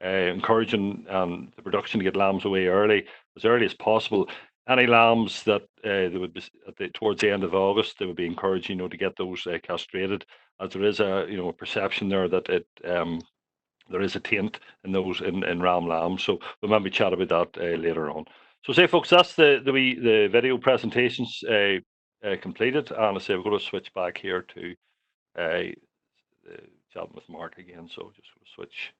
encouraging the production to get lambs away early as possible. Any lambs that they would be towards the end of August, they would be encouraged to get those castrated, as there is a perception there that there is a taint in those in ram lambs. So we'll maybe chat about that later on. So say folks, that's the video presentations completed, and I say we're going to switch back here to chatting with Mark again. So just switch.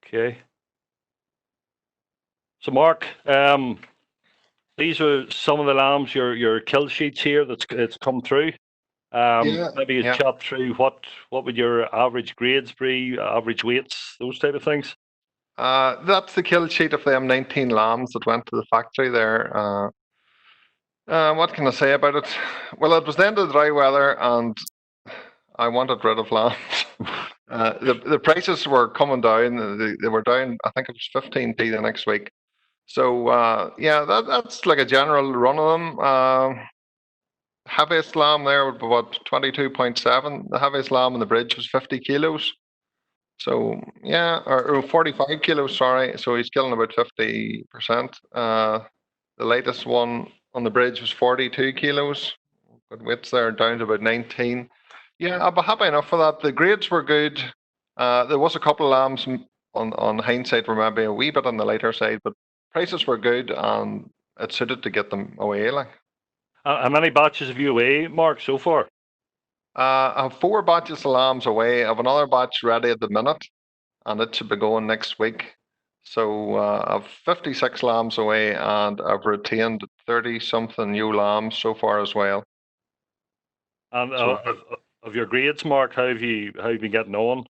Okay. So Mark, these are some of the lambs, your kill sheets here it's come through. Maybe you chat through what would your average grades be, average weights, those type of things. That's the kill sheet of them 19 lambs that went to the factory there. What can I say about it? Well, it was the end of the dry weather, and I wanted rid of lambs. The prices were coming down. They were down, I think it was 15p the next week. So that's like a general run of them. Heaviest lamb there would be about 22.7. The heaviest lamb on the bridge was 50 kilos. So yeah, or 45 kilos, sorry. So he's killing about 50%. The latest one on the bridge was 42 kilos. But weights there down to about 19. Yeah, I'll be happy enough for that. The grades were good. There was a couple of lambs on hindsight were maybe a wee bit on the lighter side, but prices were good, and it suited to get them away. Like, how many batches have you away, Mark, so far? I have 4 batches of lambs away. I have another batch ready at the minute, and it should be going next week. So I have 56 lambs away, and I've retained 30-something new lambs so far as well. And of your grades, Mark, how have you been getting on?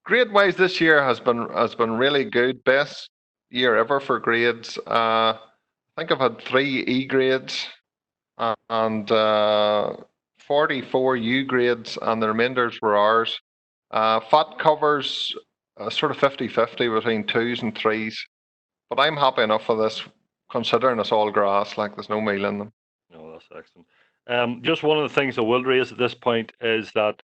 Grade-wise, this year has been really good. Best year ever for grades. I think I've had 3 E grades and 44 U grades, and the remainders were ours. Fat covers sort of 50-50 between 2s and 3s, but I'm happy enough for this, considering it's all grass, like there's no meal in them. No, that's excellent. Just one of the things I will raise at this point is that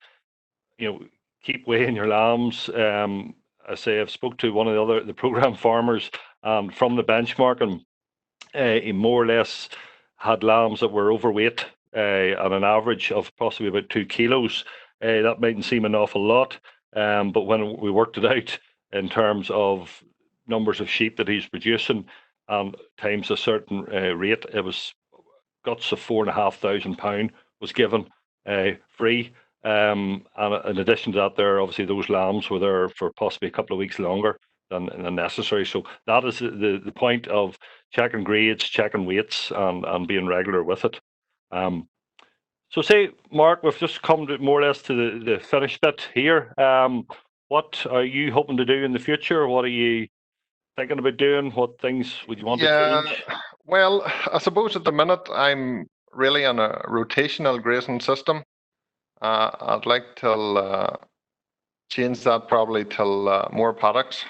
keep weighing your lambs. I say I've spoke to one of the program farmers from the benchmarking. He more or less had lambs that were overweight on an average of possibly about 2 kilos. That mightn't seem an awful lot, but when we worked it out in terms of numbers of sheep that he's producing and times a certain rate, it was guts of £4,500 was given free. And in addition to that, there obviously those lambs were there for possibly a couple of weeks longer than necessary. So that is the point of checking grades, checking weights, and being regular with it. So say, Mark, we've just come to more or less to the finish bit here. What are you hoping to do in the future? What are you thinking about doing? What things would you want to change? Well, I suppose at the minute I'm really on a rotational grazing system. I'd like to change that probably till more paddocks.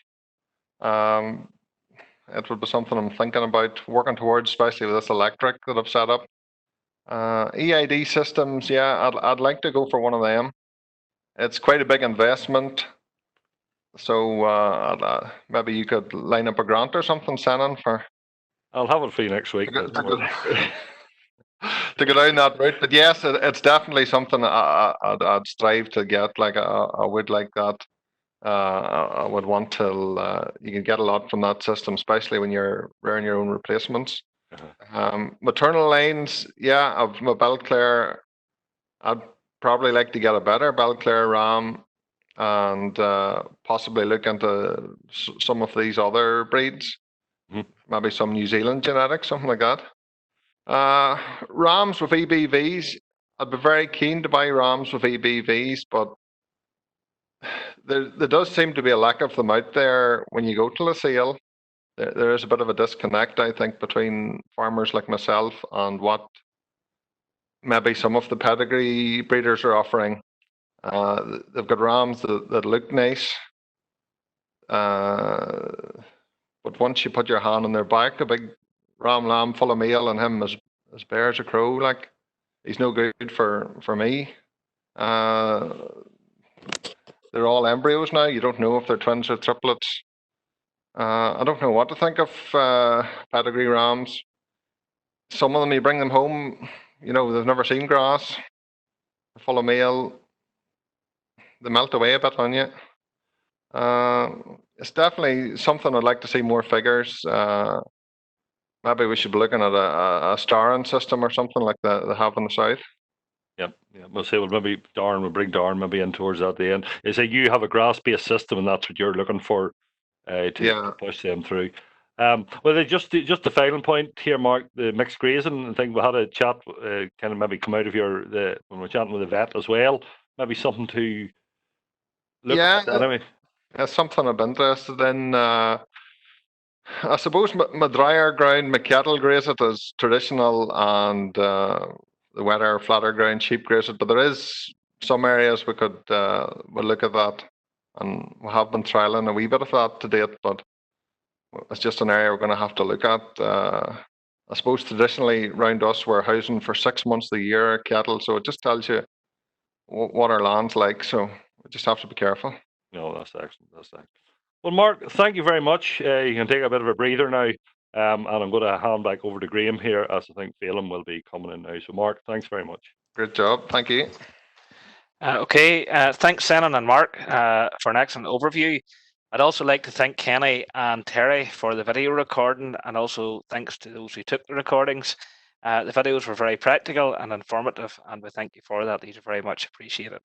It would be something I'm thinking about working towards, especially with this electric that I've set up. EID systems, yeah, I'd like to go for one of them. It's quite a big investment, so maybe you could line up a grant or something, Shannon, for. I'll have it for you next week. To go down that route, but yes, it's definitely something I'd strive to get. Like I would like that. I would want to. You can get a lot from that system, especially when you're rearing your own replacements. Maternal lines, yeah, of my Belclare, I'd probably like to get a better Belclare ram, and possibly look into some of these other breeds. Maybe some New Zealand genetics, something like that. Rams with EBVs, I'd be very keen to buy rams with EBVs, but there does seem to be a lack of them out there when you go to the sale. There is a bit of a disconnect, I think, between farmers like myself and what maybe some of the pedigree breeders are offering. They've got rams that look nice, but once you put your hand on their back, a big ram lamb full of meal and him as bare as a crow, like, he's no good for me. They're all embryos now. You don't know if they're twins or triplets. I don't know what to think of pedigree rams. Some of them, you bring them home, you know, they've never seen grass, full of meal, they melt away a bit on you. It's definitely something I'd like to see more figures. Maybe we should be looking at a starring system or something like that they have in the south. Yep, yeah. We'll say, well, maybe we'll bring Darren maybe in towards that at the end. Is that you have a grass-based system, and that's what you're looking for to push them through. Well, just the final point here, Mark, the mixed grazing. I think we had a chat, kind of maybe come out of when we're chatting with the vet as well. Maybe something to look at anyway. It's something I'm interested in. I suppose my drier ground, my cattle graze it as traditional, and the wetter, flatter ground sheep graze it. But there is some areas we could we'll look at that, and we have been trialing a wee bit of that to date. But it's just an area we're going to have to look at. I suppose traditionally around us we're housing for 6 months of the year cattle, so it just tells you what our land's like. So we just have to be careful. No, that's excellent. That's excellent. Well, Mark, thank you very much. You can take a bit of a breather now, and I'm going to hand back over to Graham here, as I think Phelan will be coming in now. So, Mark, thanks very much. Great job. Thank you. Thanks, Shannon and Mark, for an excellent overview. I'd also like to thank Kenny and Terry for the video recording, and also thanks to those who took the recordings. The videos were very practical and informative, and we thank you for that. These are very much appreciated.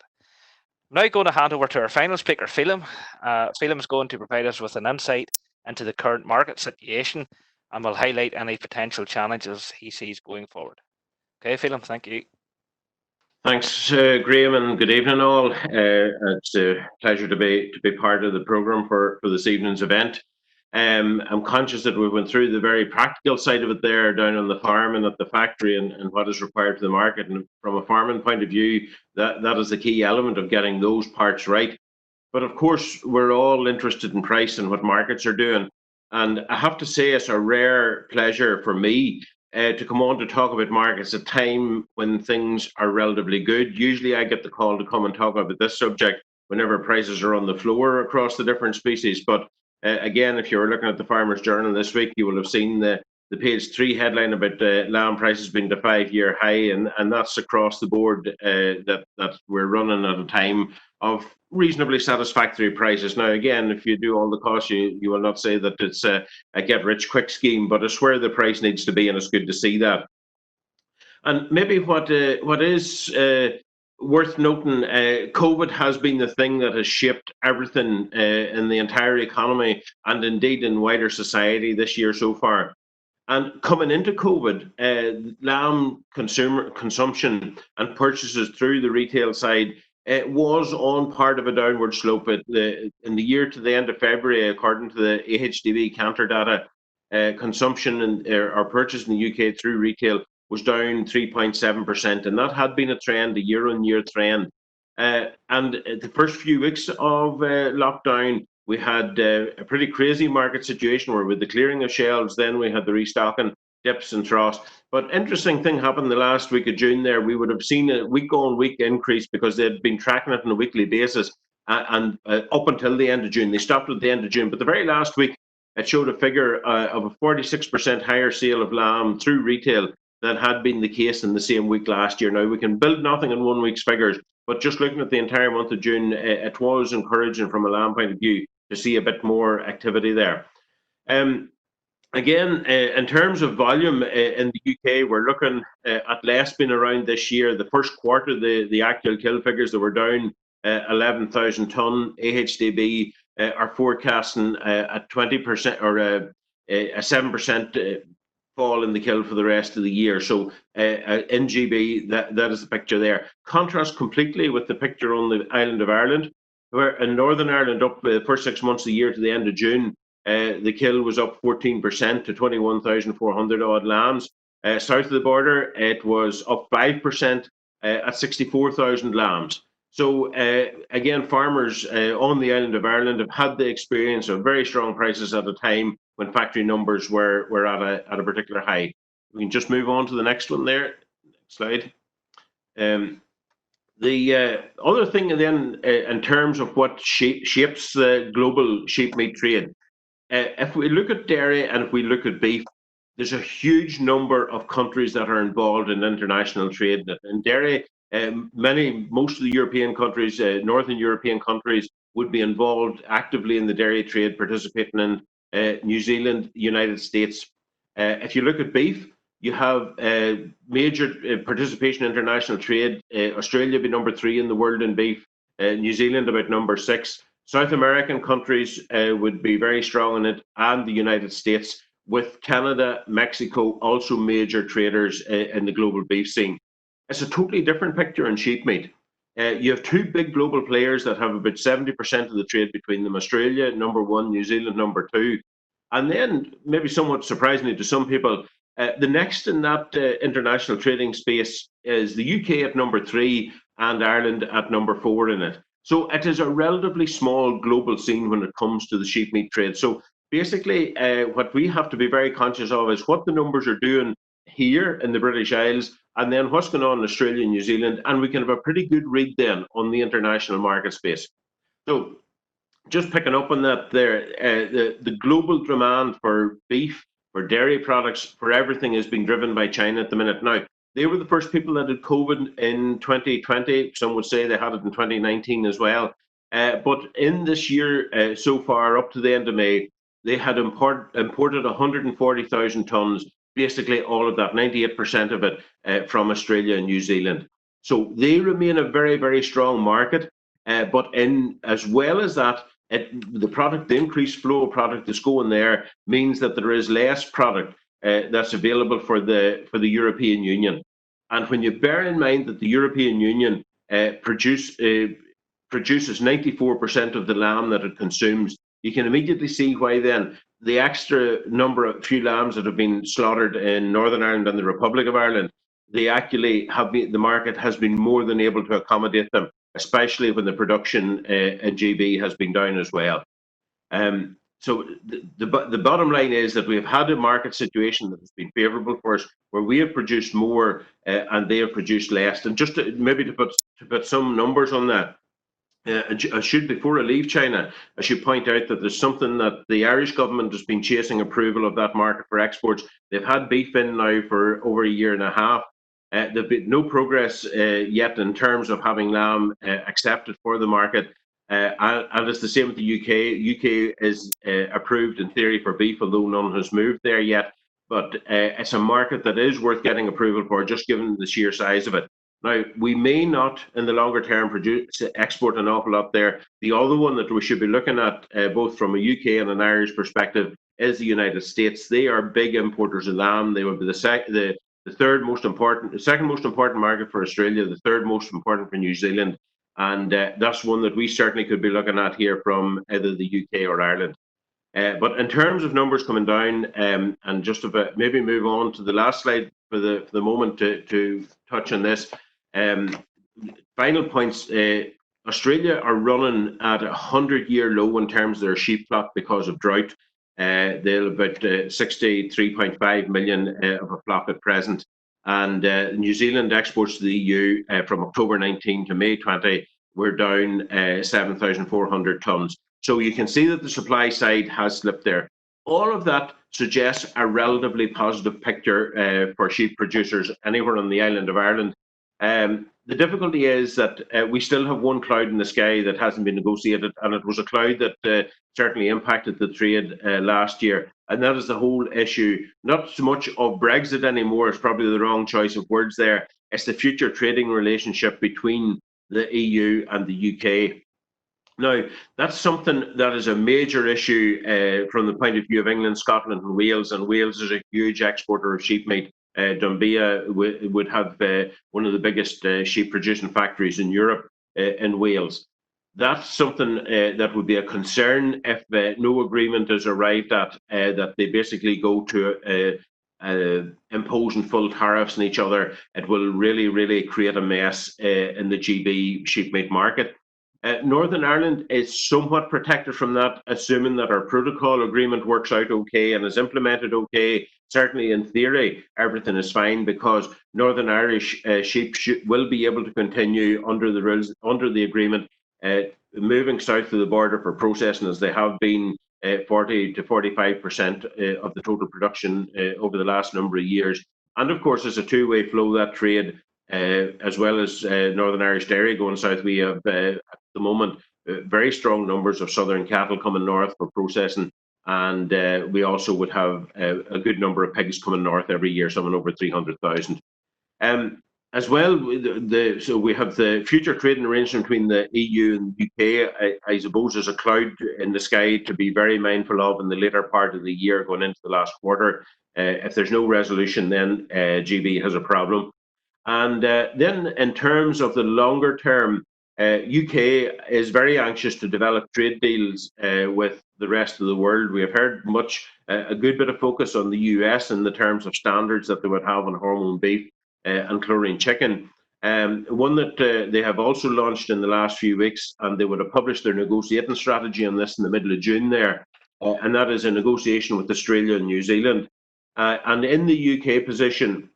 I'm now going to hand over to our final speaker, Phelan. Phelan is going to provide us with an insight into the current market situation, and will highlight any potential challenges he sees going forward. Okay, Phelan, thank you. Thanks, Graham, and good evening all. It's a pleasure to be part of the programme for this evening's event. I'm conscious that we went through the very practical side of it there down on the farm and at the factory, and what is required for the market. And from a farming point of view, that is the key element of getting those parts right. But of course, we're all interested in price and what markets are doing. And I have to say, it's a rare pleasure for me to come on to talk about markets at a time when things are relatively good. Usually I get the call to come and talk about this subject whenever prices are on the floor across the different species. But again, if you're looking at the Farmers Journal this week, you will have seen the page 3 headline about lamb prices being the 5-year high, and that's across the board, that we're running at a time of reasonably satisfactory prices. Now, again, if you do all the costs, you will not say that it's a get-rich-quick scheme, but it's where the price needs to be, and it's good to see that. And maybe what is worth noting, COVID has been the thing that has shaped everything in the entire economy, and indeed in wider society this year so far. And coming into COVID, lamb consumption and purchases through the retail side was on part of a downward slope. In the year to the end of February, according to the AHDB Cantor data, consumption or purchase in the UK through retail was down 3.7%, and that had been a trend, a year-on-year trend. And the first few weeks of lockdown, we had a pretty crazy market situation where with the clearing of shelves, then we had the restocking, dips and troughs. But interesting thing happened the last week of June there. We would have seen a week-on-week increase because they'd been tracking it on a weekly basis and up until the end of June. They stopped at the end of June. But the very last week, it showed a figure of a 46% higher sale of lamb through retail than had been the case in the same week last year. Now, we can build nothing on 1 week's figures, but just looking at the entire month of June, it was encouraging from a lamb point of view to see a bit more activity there. Again, in terms of volume in the UK, we're looking at less being around this year. The first quarter, the actual kill figures that were down 11,000 tonne. AHDB are forecasting a 20% or a 7% fall in the kill for the rest of the year. So in GB, that is the picture there. Contrast completely with the picture on the island of Ireland, where in Northern Ireland, up the first 6 months of the year to the end of June, the kill was up 14% to 21,400 odd lambs. South of the border, it was up 5% at 64,000 lambs. So again, farmers on the island of Ireland have had the experience of very strong prices at a time when factory numbers were at a particular high. We can just move on to the next one there. Next slide. The other thing then, in terms of what shapes the global sheep meat trade, if we look at dairy and if we look at beef, there's a huge number of countries that are involved in international trade. In dairy, most of the European countries, Northern European countries, would be involved actively in the dairy trade, participating in New Zealand, United States. If you look at beef, you have major participation in international trade. Australia be number 3 in the world in beef, New Zealand about number 6. South American countries would be very strong in it, and the United States, with Canada, Mexico also major traders in the global beef scene. It's a totally different picture in sheep meat. You have 2 big global players that have about 70% of the trade between them. Australia, number 1, New Zealand, number 2. And then, maybe somewhat surprisingly to some people, the next in that international trading space is the UK at number 3 and Ireland at number 4 in it. So it is a relatively small global scene when it comes to the sheep meat trade. So basically, what we have to be very conscious of is what the numbers are doing here in the British Isles, and then what's going on in Australia and New Zealand, and we can have a pretty good read then on the international market space. So just picking up on that there, the global demand for beef, for dairy products, for everything is being driven by China at the minute. Now, they were the first people that had COVID in 2020. Some would say they had it in 2019 as well. But in this year, so far, up to the end of May, they had imported 140,000 tonnes, basically all of that, 98% of it from Australia and New Zealand. So they remain a very, very strong market. But as well as that, the increased flow of product that's going there means that there is less product that's available for the European Union. And when you bear in mind that the European Union produces 94% of the lamb that it consumes, you can immediately see why then the extra few lambs that have been slaughtered in Northern Ireland and the Republic of Ireland, they actually the market has been more than able to accommodate them, especially when the production in GB has been down as well. So the bottom line is that we've had a market situation that has been favourable for us, where we have produced more and they have produced less. And just to put some numbers on that, before I leave China, I should point out that there's something that the Irish government has been chasing approval of that market for exports. They've had beef in now for over a year and a half. There've been no progress yet in terms of having lamb accepted for the market. And it's the same with the UK. UK is approved in theory for beef, although none has moved there yet. But it's a market that is worth getting approval for, just given the sheer size of it. Now, we may not, in the longer term, export an awful lot there. The other one that we should be looking at, both from a UK and an Irish perspective, is the United States. They are big importers of lamb. They would be the second most important market for Australia, the third most important for New Zealand. And that's one that we certainly could be looking at here from either the UK or Ireland. But in terms of numbers coming down, and just about maybe move on to the last slide for the moment to touch on this. Final points. Australia are running at a 100-year low in terms of their sheep flock because of drought. They're about 63.5 million of a flock at present. And New Zealand exports to the EU from October 19 to May 20 were down 7,400 tonnes. So you can see that the supply side has slipped there. All of that suggests a relatively positive picture for sheep producers anywhere on the island of Ireland. The difficulty is that we still have one cloud in the sky that hasn't been negotiated, and it was a cloud that certainly impacted the trade last year. And that is the whole issue, not so much of Brexit anymore, it's probably the wrong choice of words there. It's the future trading relationship between the EU and the UK. Now, that's something that is a major issue from the point of view of England, Scotland and Wales is a huge exporter of sheep meat. Dumbia would have one of the biggest sheep producing factories in Europe in Wales. That's something that would be a concern if no agreement is arrived at, that they basically go to imposing full tariffs on each other. It will really, really create a mess in the GB sheep meat market. Northern Ireland is somewhat protected from that, assuming that our protocol agreement works out okay and is implemented okay. Certainly in theory, everything is fine because Northern Irish sheep will be able to continue under the rules, under the agreement, moving south of the border for processing as they have been 40 to 45% of the total production over the last number of years. And of course, it's a two-way flow, that trade, as well as Northern Irish dairy going south. We have at the moment very strong numbers of southern cattle coming north for processing, and we also would have a good number of pigs coming north every year, something over 300,000. As well, so we have the future trading arrangement between the EU and the UK. I suppose there's a cloud in the sky to be very mindful of in the later part of the year going into the last quarter. If there's no resolution, then GB has a problem. And then in terms of the longer term, UK is very anxious to develop trade deals with the rest of the world. We have heard a good bit of focus on the US in the terms of standards that they would have on hormone beef and chlorine chicken. One that they have also launched in the last few weeks, and they would have published their negotiating strategy on this in the middle of June there, and that is a negotiation with Australia and New Zealand. And in the UK position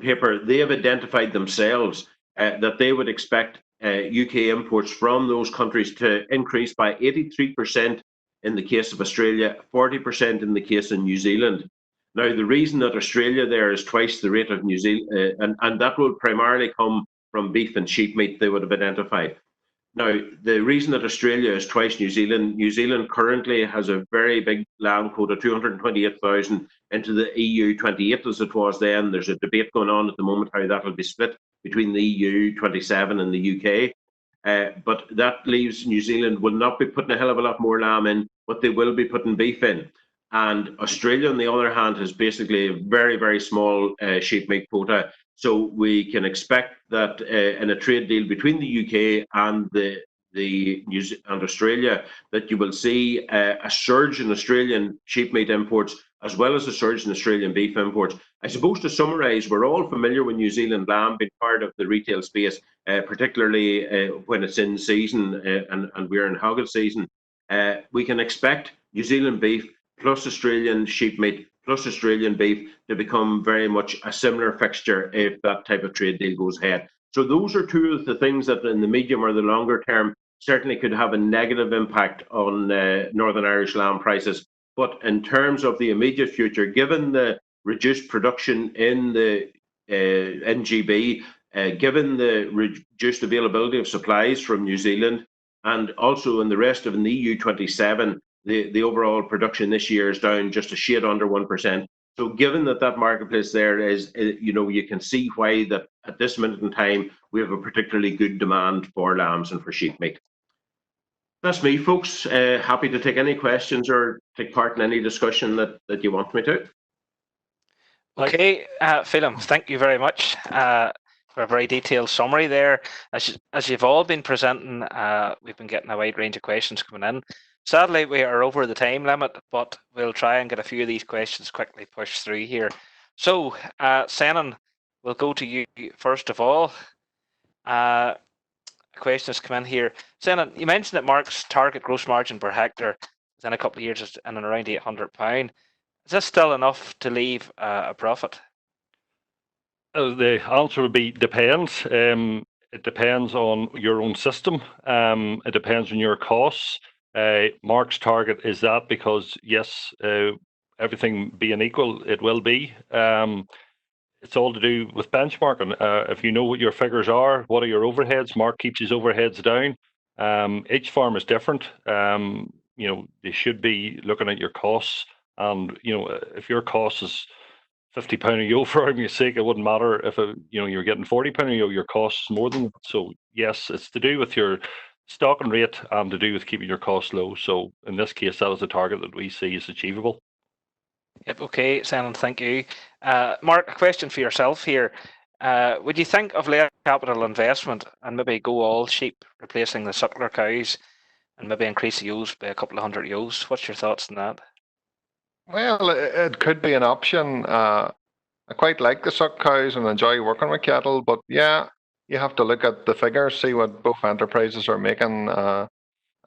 paper, they have identified themselves that they would expect UK imports from those countries to increase by 83% in the case of Australia, 40% in the case of New Zealand. Now, the reason that Australia there is twice the rate of New Zealand, and that will primarily come from beef and sheep meat, they would have identified. Now, the reason that Australia is twice New Zealand currently has a very big lamb quota, 228,000 into the EU 28 as it was then. There's a debate going on at the moment how that will be split between the EU 27 and the UK. But that leaves New Zealand will not be putting a hell of a lot more lamb in, but they will be putting beef in. And Australia, on the other hand, has basically a very, very small sheep meat quota. So we can expect that in a trade deal between the UK and and Australia, that you will see a surge in Australian sheep meat imports, as well as a surge in Australian beef imports. I suppose to summarise, we're all familiar with New Zealand lamb being part of the retail space, particularly when it's in season and we're in hogget season. We can expect New Zealand beef plus Australian sheep meat plus Australian beef to become very much a similar fixture if that type of trade deal goes ahead. So those are two of the things that in the medium or the longer term certainly could have a negative impact on Northern Irish lamb prices. But in terms of the immediate future, given the reduced production in the NGB, given the reduced availability of supplies from New Zealand, and also in the rest of the EU 27, the overall production this year is down just a shade under 1%. So given that marketplace there is, you can see why that at this minute in time, we have a particularly good demand for lambs and for sheep meat. That's me, folks. Happy to take any questions or take part in any discussion that you want me to. Okay, Phelim, thank you very much for a very detailed summary there. As you've all been presenting, we've been getting a wide range of questions coming in. Sadly, we are over the time limit, but we'll try and get a few of these questions quickly pushed through here. So, Senan, we'll go to you first of all. A question has come in here. Senan, you mentioned that Mark's target gross margin per hectare within a couple of years is in and around £800. Is this still enough to leave a profit? The answer would be depends. It depends on your own system. It depends on your costs. Mark's target is that because, yes, everything being equal, it will be. It's all to do with benchmarking. If you know what your figures are, what are your overheads? Mark keeps his overheads down. Each farm is different. They should be looking at your costs. And, if your cost is £50 a euro, for argument's sake, it wouldn't matter if you're getting £40 a euro, your costs more than that. So yes, it's to do with your stocking rate and to do with keeping your costs low. So in this case, that is the target that we see is achievable. Yep, okay, Senan, thank you. Mark, a question for yourself here. Would you think of less capital investment and maybe go all sheep, replacing the suckler cows, and maybe increase the ewes by a couple of hundred ewes? What's your thoughts on that? Well, it could be an option. I quite like the suck cows and enjoy working with cattle, but yeah, you have to look at the figures, see what both enterprises are making. I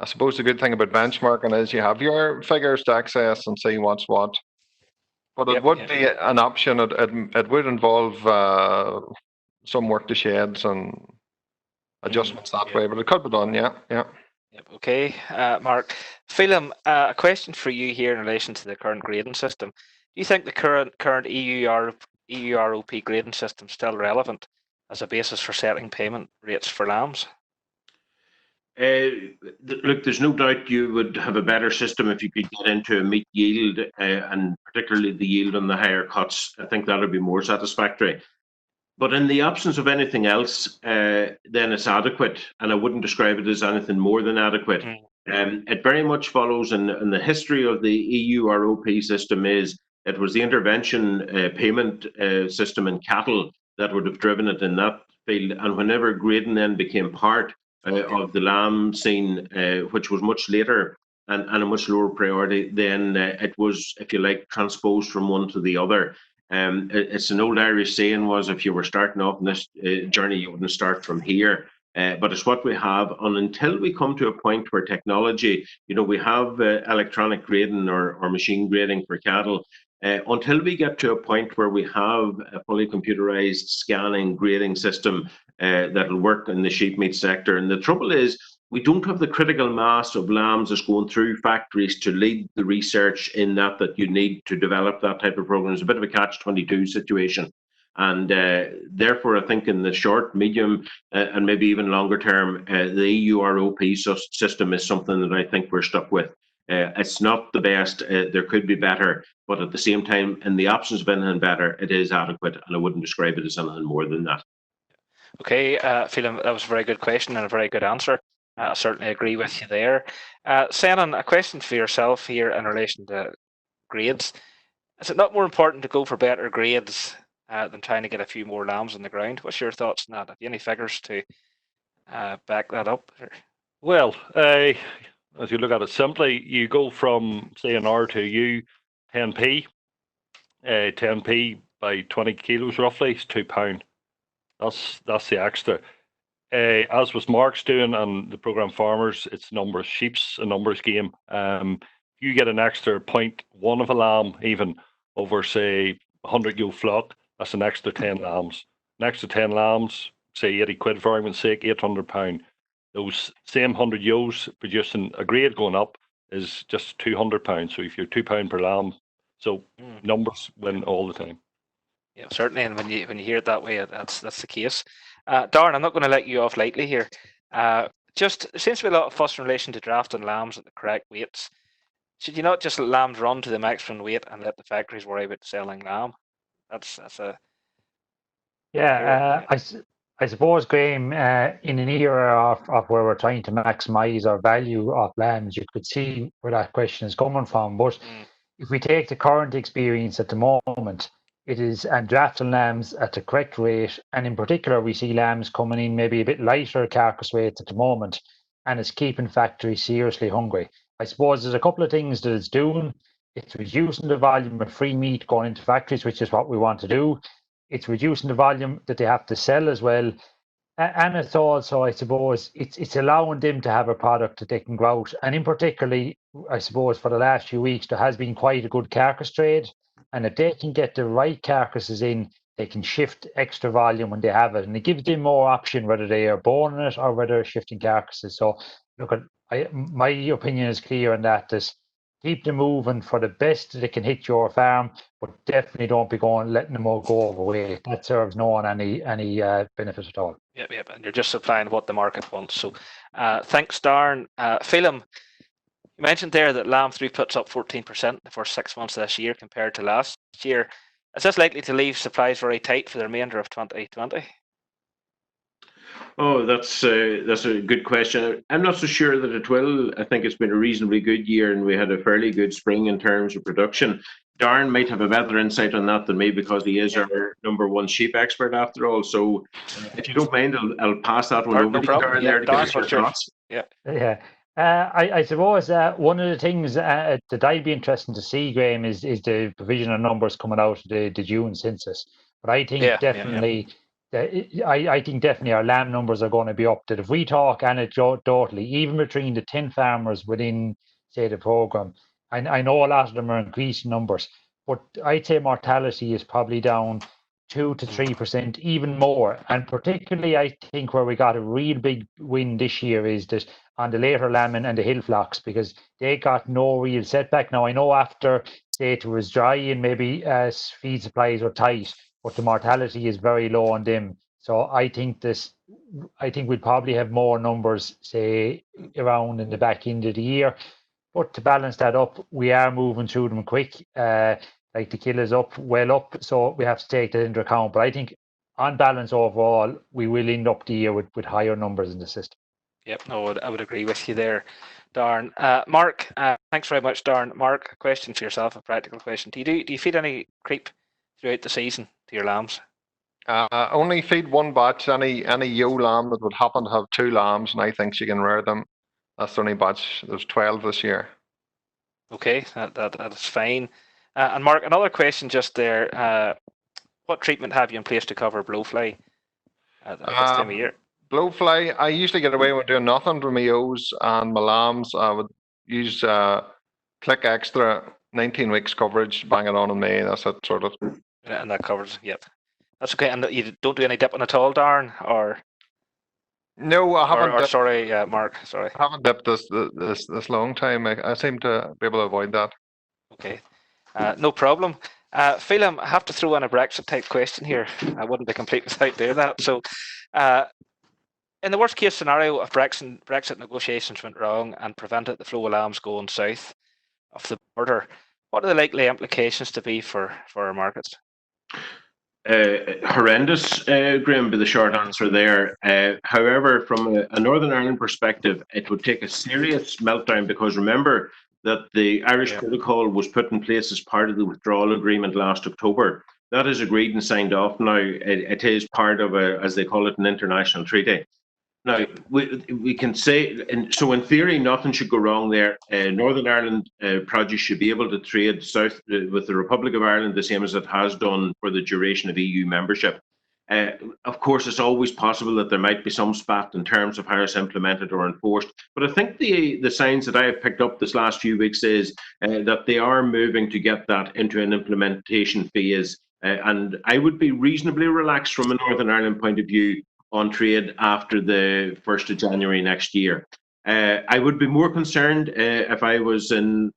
suppose the good thing about benchmarking is you have your figures to access and see what's what. But it would be an option. It would involve some work to sheds and adjustments that way, but it could be done, yeah. Yep, okay, Mark. Phelim, a question for you here in relation to the current grading system. Do you think the current EUROP grading system is still relevant as a basis for setting payment rates for lambs? Look, there's no doubt you would have a better system if you could get into a meat yield, and particularly the yield on the higher cuts. I think that would be more satisfactory. But in the absence of anything else, then it's adequate, and I wouldn't describe it as anything more than adequate. It very much follows in the history of the EUROP system is it was the intervention payment system in cattle that would have driven it in that field, and whenever grading then became part of the lamb scene, which was much later and a much lower priority, then it was, if you like, transposed from one to the other. It's an old Irish saying was, if you were starting off in this journey, you wouldn't start from here. But it's what we have. And until we come to a point where technology, we have electronic grading or machine grading for cattle, until we get to a point where we have a fully computerized scanning grading system that'll work in the sheep meat sector. And the trouble is, we don't have the critical mass of lambs that's going through factories to lead the research in that you need to develop that type of program. It's a bit of a catch-22 situation. And therefore, I think in the short, medium, and maybe even longer term, the EUROP system is something that I think we're stuck with. It's not the best. There could be better. But at the same time, in the absence of anything better, it is adequate. And I wouldn't describe it as anything more than that. Okay, Phelim, that was a very good question and a very good answer. I certainly agree with you there. Senan, a question for yourself here in relation to grades. Is it not more important to go for better grades than trying to get a few more lambs on the ground? What's your thoughts on that? Have you any figures to back that up? Well, as you look at it simply, you go from, say, an R to U, 10p. 10p by 20 kilos roughly is £2. That's the extra. As was Mark's doing and the program farmers, it's numbers. Sheep's a numbers game. You get an extra 0.1 of a lamb even over, say, 100 ewe flock, that's an extra 10 lambs. An extra 10 lambs, say 80 quid for argument's sake, £800. Those same 100 ewes producing a grade going up is just £200. So if you're £2 per lamb, so numbers win all the time. Yeah, certainly, and when you hear it that way, that's the case. Darren, I'm not going to let you off lightly here. Just there seems to be a lot of fuss in relation to drafting lambs at the correct weights. Should you not just let lambs run to the maximum weight and let the factories worry about selling lamb? That's a I suppose, Graham, in an era of where we're trying to maximise our value of lambs, you could see where that question is coming from. But if we take the current experience at the moment, it is drafting lambs at the correct rate, and in particular, we see lambs coming in maybe a bit lighter carcass weights at the moment, and it's keeping factories seriously hungry. I suppose there's a couple of things that it's doing. It's reducing the volume of free meat going into factories, which is what we want to do. It's reducing the volume that they have to sell as well. And it's also, I suppose, it's allowing them to have a product that they can grow out. And in particularly, I suppose, for the last few weeks, there has been quite a good carcass trade. And if they can get the right carcasses in, they can shift extra volume when they have it. And it gives them more option whether they are boning it or whether they're shifting carcasses. So, look, my opinion is clear on that. Keep them moving for the best that can hit your farm, but definitely don't be letting them all go overweight. That serves no one any benefit at all. Yep, and you're just supplying what the market wants. So, thanks, Darren. Phelim, you mentioned there that lamb throughput's up 14% the first 6 months of this year compared to last year. Is this likely to leave supplies very tight for the remainder of 2020? Oh, that's a good question. I'm not so sure that it will. I think it's been a reasonably good year, and we had a fairly good spring in terms of production. Darren might have a better insight on that than me because he is our #1 sheep expert after all. So, if you don't mind, I'll pass that one over to Darren there to give us your thoughts. Yeah. I suppose one of the things that I'd be interested to see, Graham, is the provisional numbers coming out of the June census. But I think definitely. I think definitely our lamb numbers are going to be up. That if we talk anecdotally, even between the 10 farmers within, say, the programme, I know a lot of them are increasing numbers, but I'd say mortality is probably down 2 to 3%, even more. And particularly, I think where we got a real big win this year is that on the later lambing and the hill flocks, because they got no real setback. Now, I know after, say, it was dry and maybe feed supplies were tight, but the mortality is very low on them. So I think we'll probably have more numbers, say, around in the back end of the year. But to balance that up, we are moving through them quick. Like the kill is well up, so we have to take that into account. But I think on balance overall, we will end up the year with higher numbers in the system. Yep, no, I would agree with you there, Darren. Mark, thanks very much, Darren. Mark, a question for yourself, a practical question. Do you feed any creep throughout the season to your lambs? Only feed one batch. Any ewe lamb that would happen to have 2 lambs, and I think she can rear them. That's the only batch. There's 12 this year. Okay, that is fine. And Mark, another question just there. What treatment have you in place to cover blowfly at this time of year? Blowfly, I usually get away with doing nothing to my ewes and my lambs. I would use Click Extra, 19 weeks coverage, bang it on in May. That's it, sort of. And that covers, yep. That's okay. And you don't do any dipping at all, Darren, or? No, I haven't. Sorry, Mark. Sorry. I haven't dipped this long time. I seem to be able to avoid that. Okay, no problem. Phelim, I have to throw in a Brexit type question here. I wouldn't be complete without doing that. So, in the worst case scenario, if Brexit negotiations went wrong and prevented the flow of lambs going south of the border, what are the likely implications to be for our markets? Horrendous, Graham, be the short answer there. However, from a Northern Ireland perspective, it would take a serious meltdown because remember that the Irish Protocol was put in place as part of the withdrawal agreement last October. That is agreed and signed off now. It is part of as they call it, an international treaty. Now, we can say, so in theory, nothing should go wrong there. Northern Ireland produce should be able to trade south with the Republic of Ireland the same as it has done for the duration of EU membership. Of course, it's always possible that there might be some spat in terms of how it's implemented or enforced. But I think the signs that I have picked up this last few weeks is that they are moving to get that into an implementation phase. And I would be reasonably relaxed from a Northern Ireland point of view on trade after the 1st of January next year. I would be more concerned if I was in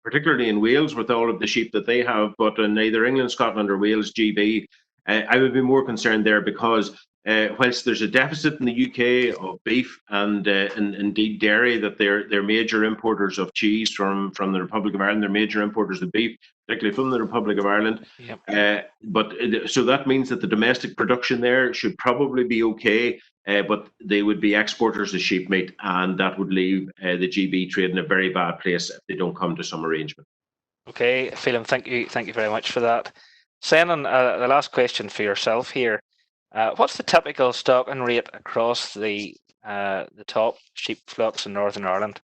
particularly in Wales with all of the sheep that they have, but in either England, Scotland or Wales GB, I would be more concerned there because whilst there's a deficit in the UK of beef and indeed dairy, that they're major importers of cheese from the Republic of Ireland, they're major importers of beef, particularly from the Republic of Ireland. Yep. So that means that the domestic production there should probably be okay, but they would be exporters of sheep meat, and that would leave the GB trade in a very bad place if they don't come to some arrangement. Okay, Phelim, thank you very much for that. Senan, the last question for yourself here. What's the typical stocking rate across the top sheep flocks in Northern Ireland?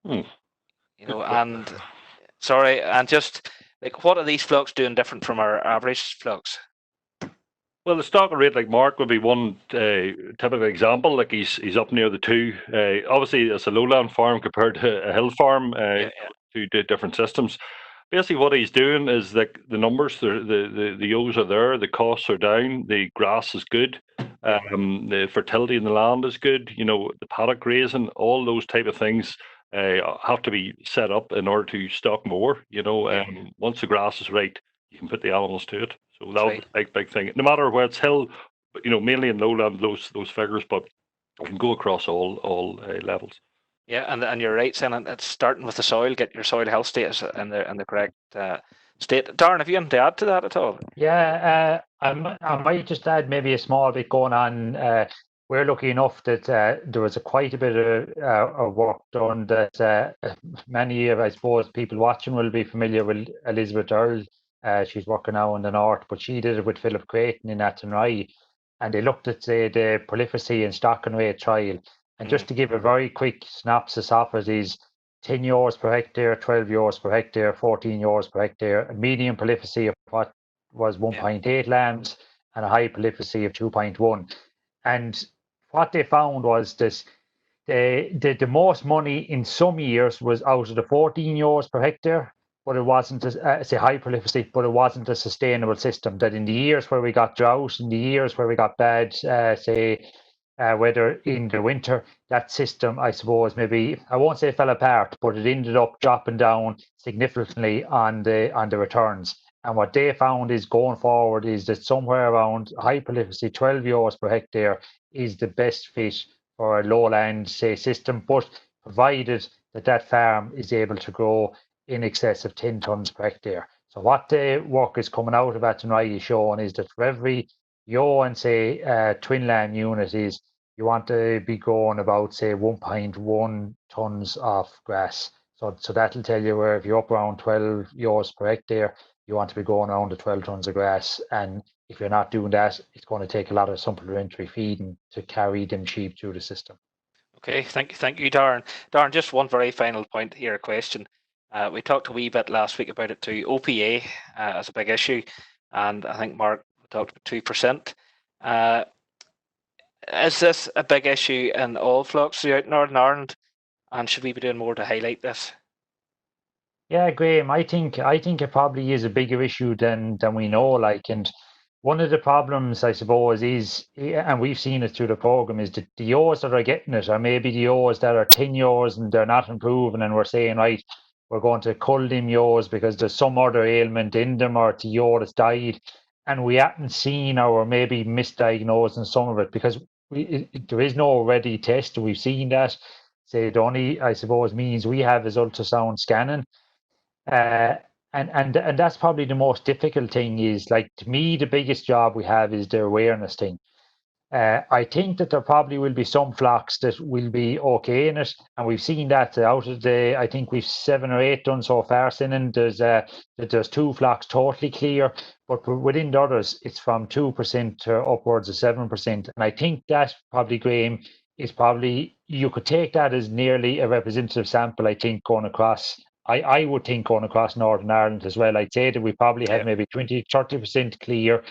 Hmm. You know, and sorry, and just like what are these flocks doing different from our average flocks? Well, the stock rate, like Mark, would be one typical example. Like he's up near the two. Obviously, it's a lowland farm compared to a hill farm. Yeah. Two different systems. Basically, what he's doing is like the numbers, the ewes are there, the costs are down, the grass is good, the fertility in the land is good. You know, the paddock grazing, all those type of things have to be set up in order to stock more. You know, once the grass is right, you can put the animals to it. So that would be a big thing. No matter where it's hill, but you know, mainly in lowland, those figures, but it can go across all levels. Yeah, and you're right, saying it's starting with the soil. Get your soil health status in the correct state. Darren, have you anything to add to that at all? Yeah, I might just add maybe a small bit going on. We're lucky enough that there was quite a bit of work done that many of, I suppose, people watching will be familiar with Elizabeth Earle. She's working now in the north, but she did it with Philip Creighton in Athenry, and they looked at, say, the prolificacy and stocking rate trial. And just to give a very quick synopsis of it is 10 euros per hectare, 12 euros per hectare, 14 euros per hectare, a medium prolificacy of what was 1.8 lambs and a high prolificacy of 2.1. And what they found was this: the most money in some years was out of the 14 euros per hectare, but it wasn't say high prolificacy, but it wasn't a sustainable system. That in the years where we got drought, in the years where we got bad, weather in the winter, that system, I suppose, maybe I won't say fell apart, but it ended up dropping down significantly on the returns. And what they found is going forward is that somewhere around high prolificacy, 12 euros per hectare is the best fit for a lowland, say, system, but provided that that farm is able to grow in excess of 10 tonnes per hectare. So what the work is coming out of Athenry is showing is that for every ewe and say twin lamb unit is you want to be growing about say 1.1 tonnes of grass. So that'll tell you where if you're up around 12 euros per hectare, you want to be growing around the 12 tonnes of grass. And if you're not doing that, it's going to take a lot of supplementary feeding to carry them sheep through the system. Okay, thank you, Darren. Darren, just one very final point here, a question. We talked a wee bit last week about it too. OPA as a big issue, and I think Mark talked about 2%. Is this a big issue in all flocks throughout Northern Ireland, and should we be doing more to highlight this? Yeah, Graham, I think it probably is a bigger issue than we know. Like, and one of the problems, I suppose, is, and we've seen it through the program, is that the ewes that are getting it are maybe the ewes that are 10 ewes and they're not improving, and we're saying, right, we're going to cull them ewes because there's some other ailment in them, or it's a ewe that's died, and we haven't seen or maybe misdiagnosing some of it because there is no ready test. We've seen that. Say the only, I suppose, means we have is ultrasound scanning. And that's probably the most difficult thing. Is like, to me, the biggest job we have is the awareness thing. I think that there probably will be some flocks that will be okay in it, and we've seen that out of I think we've 7 or 8 done so far. Sinning there's 2 flocks totally clear, but within the others, it's from 2% to upwards of 7%. And I think that probably, Graham, is probably, you could take that as nearly a representative sample. I think going across. I would think going across Northern Ireland as well. I'd say that we probably have maybe 20-30% clear.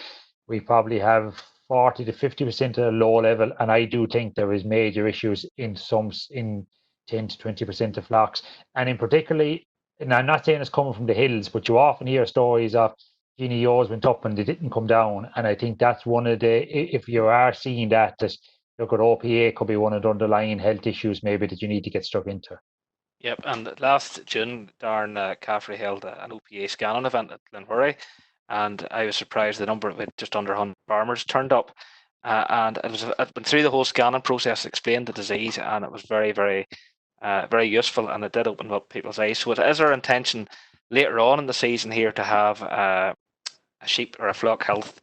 We probably have 40 to 50% at a low level, and I do think there is major issues in 10 to 20% of flocks, and in particularly, and I'm not saying it's coming from the hills, but you often hear stories of Guinea ewes went up and they didn't come down, and I think that's one of the, if you are seeing that look at OPA could be one of the underlying health issues maybe that you need to get stuck into. Yep, and last June, Darren Caffrey held an OPA scanning event at Glenwherry, and I was surprised the number of it, just under 100 farmers turned up, and it went through the whole scanning process, explained the disease, and it was very, very, very useful, and it did open up people's eyes. So it is our intention later on in the season here to have a sheep or a flock health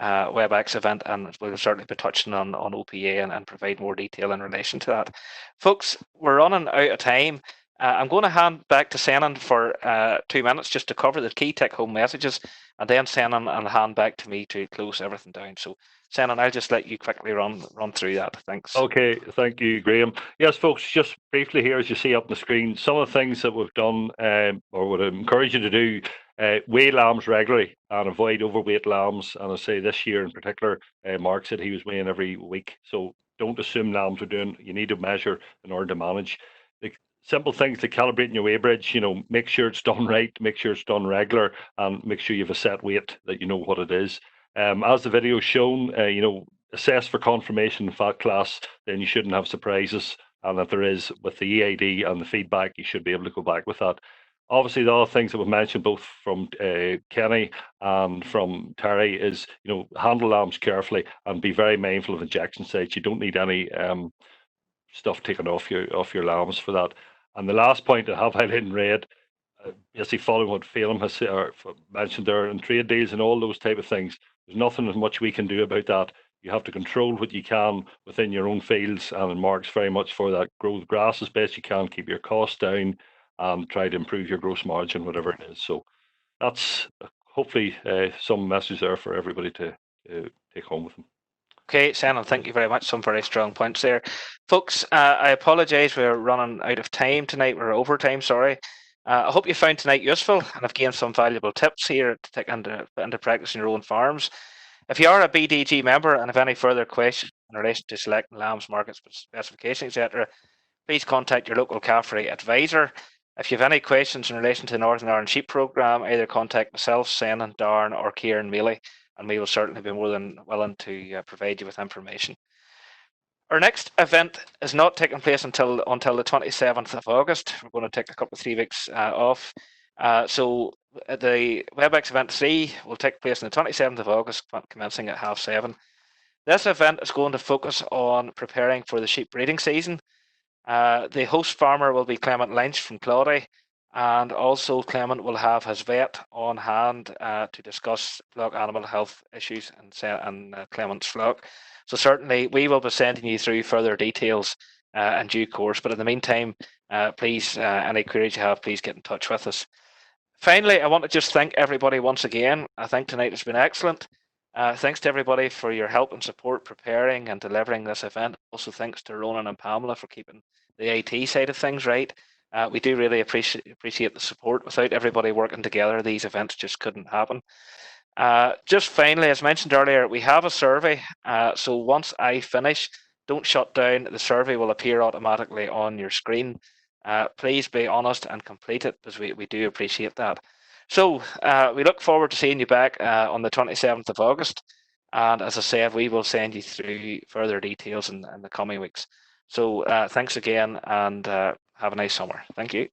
WebEx event, and we'll certainly be touching on OPA and provide more detail in relation to that. Folks, we're running out of time. I'm going to hand back to Senan for 2 minutes just to cover the key take-home messages, and then Senan will hand back to me to close everything down. So, Senan, I'll just let you quickly run through that. Thanks. Okay, thank you, Graham. Yes, folks, just briefly here, as you see up on the screen, some of the things that we've done or would encourage you to do, weigh lambs regularly and avoid overweight lambs. And I say this year in particular, Mark said he was weighing every week. So don't assume lambs are doing, you need to measure in order to manage. The simple things to calibrating your weigh bridge, make sure it's done right, make sure it's done regular, and make sure you have a set weight that you know what it is. As the video shown, assess for confirmation in fat class, then you shouldn't have surprises. And if there is, with the EAD and the feedback, you should be able to go back with that. Obviously, the other things that we've mentioned, both from Kenny and from Terry, is handle lambs carefully and be very mindful of injection sites. You don't need any stuff taken off your lambs for that. And the last point I have highlighted in red, basically following what Phelim has mentioned there, in trade deals and all those type of things, there's nothing as much we can do about that. You have to control what you can within your own fields, and Mark's very much for that. Grow the grass as best you can, keep your costs down, and try to improve your gross margin, whatever it is. So that's hopefully some message there for everybody to take home with them. Okay, Senan, thank you very much. Some very strong points there. Folks, I apologise, we're running out of time tonight. We're over time, sorry. I hope you found tonight useful and have gained some valuable tips here to take into practice in your own farms. If you are a BDG member and have any further questions in relation to selecting lambs, market specification, etc., please contact your local CAFRE advisor. If you have any questions in relation to the Northern Ireland Sheep Programme, either contact myself, Senan, Darren, or Kieran Mealy, and we will certainly be more than willing to provide you with information. Our next event is not taking place until the 27th of August. We're going to take a couple of 3 weeks off. So the WebEx event 3 will take place on the 27th of August, commencing at 7:30. This event is going to focus on preparing for the sheep breeding season. The host farmer will be Clement Lynch from Claudy, and also Clement will have his vet on hand to discuss flock animal health issues and Clement's flock. So certainly we will be sending you through further details in due course, but in the meantime, please, any queries you have, please get in touch with us. Finally, I want to just thank everybody once again. I think tonight has been excellent. Thanks to everybody for your help and support preparing and delivering this event. Also thanks to Ronan and Pamela for keeping the IT side of things right. We do really appreciate the support. Without everybody working together, these events just couldn't happen. Just finally, as mentioned earlier, we have a survey. So once I finish, don't shut down. The survey will appear automatically on your screen. Please be honest and complete it, because we do appreciate that. So we look forward to seeing you back on the 27th of August. And as I said, we will send you through further details in the coming weeks. So thanks again, and have a nice summer. Thank you.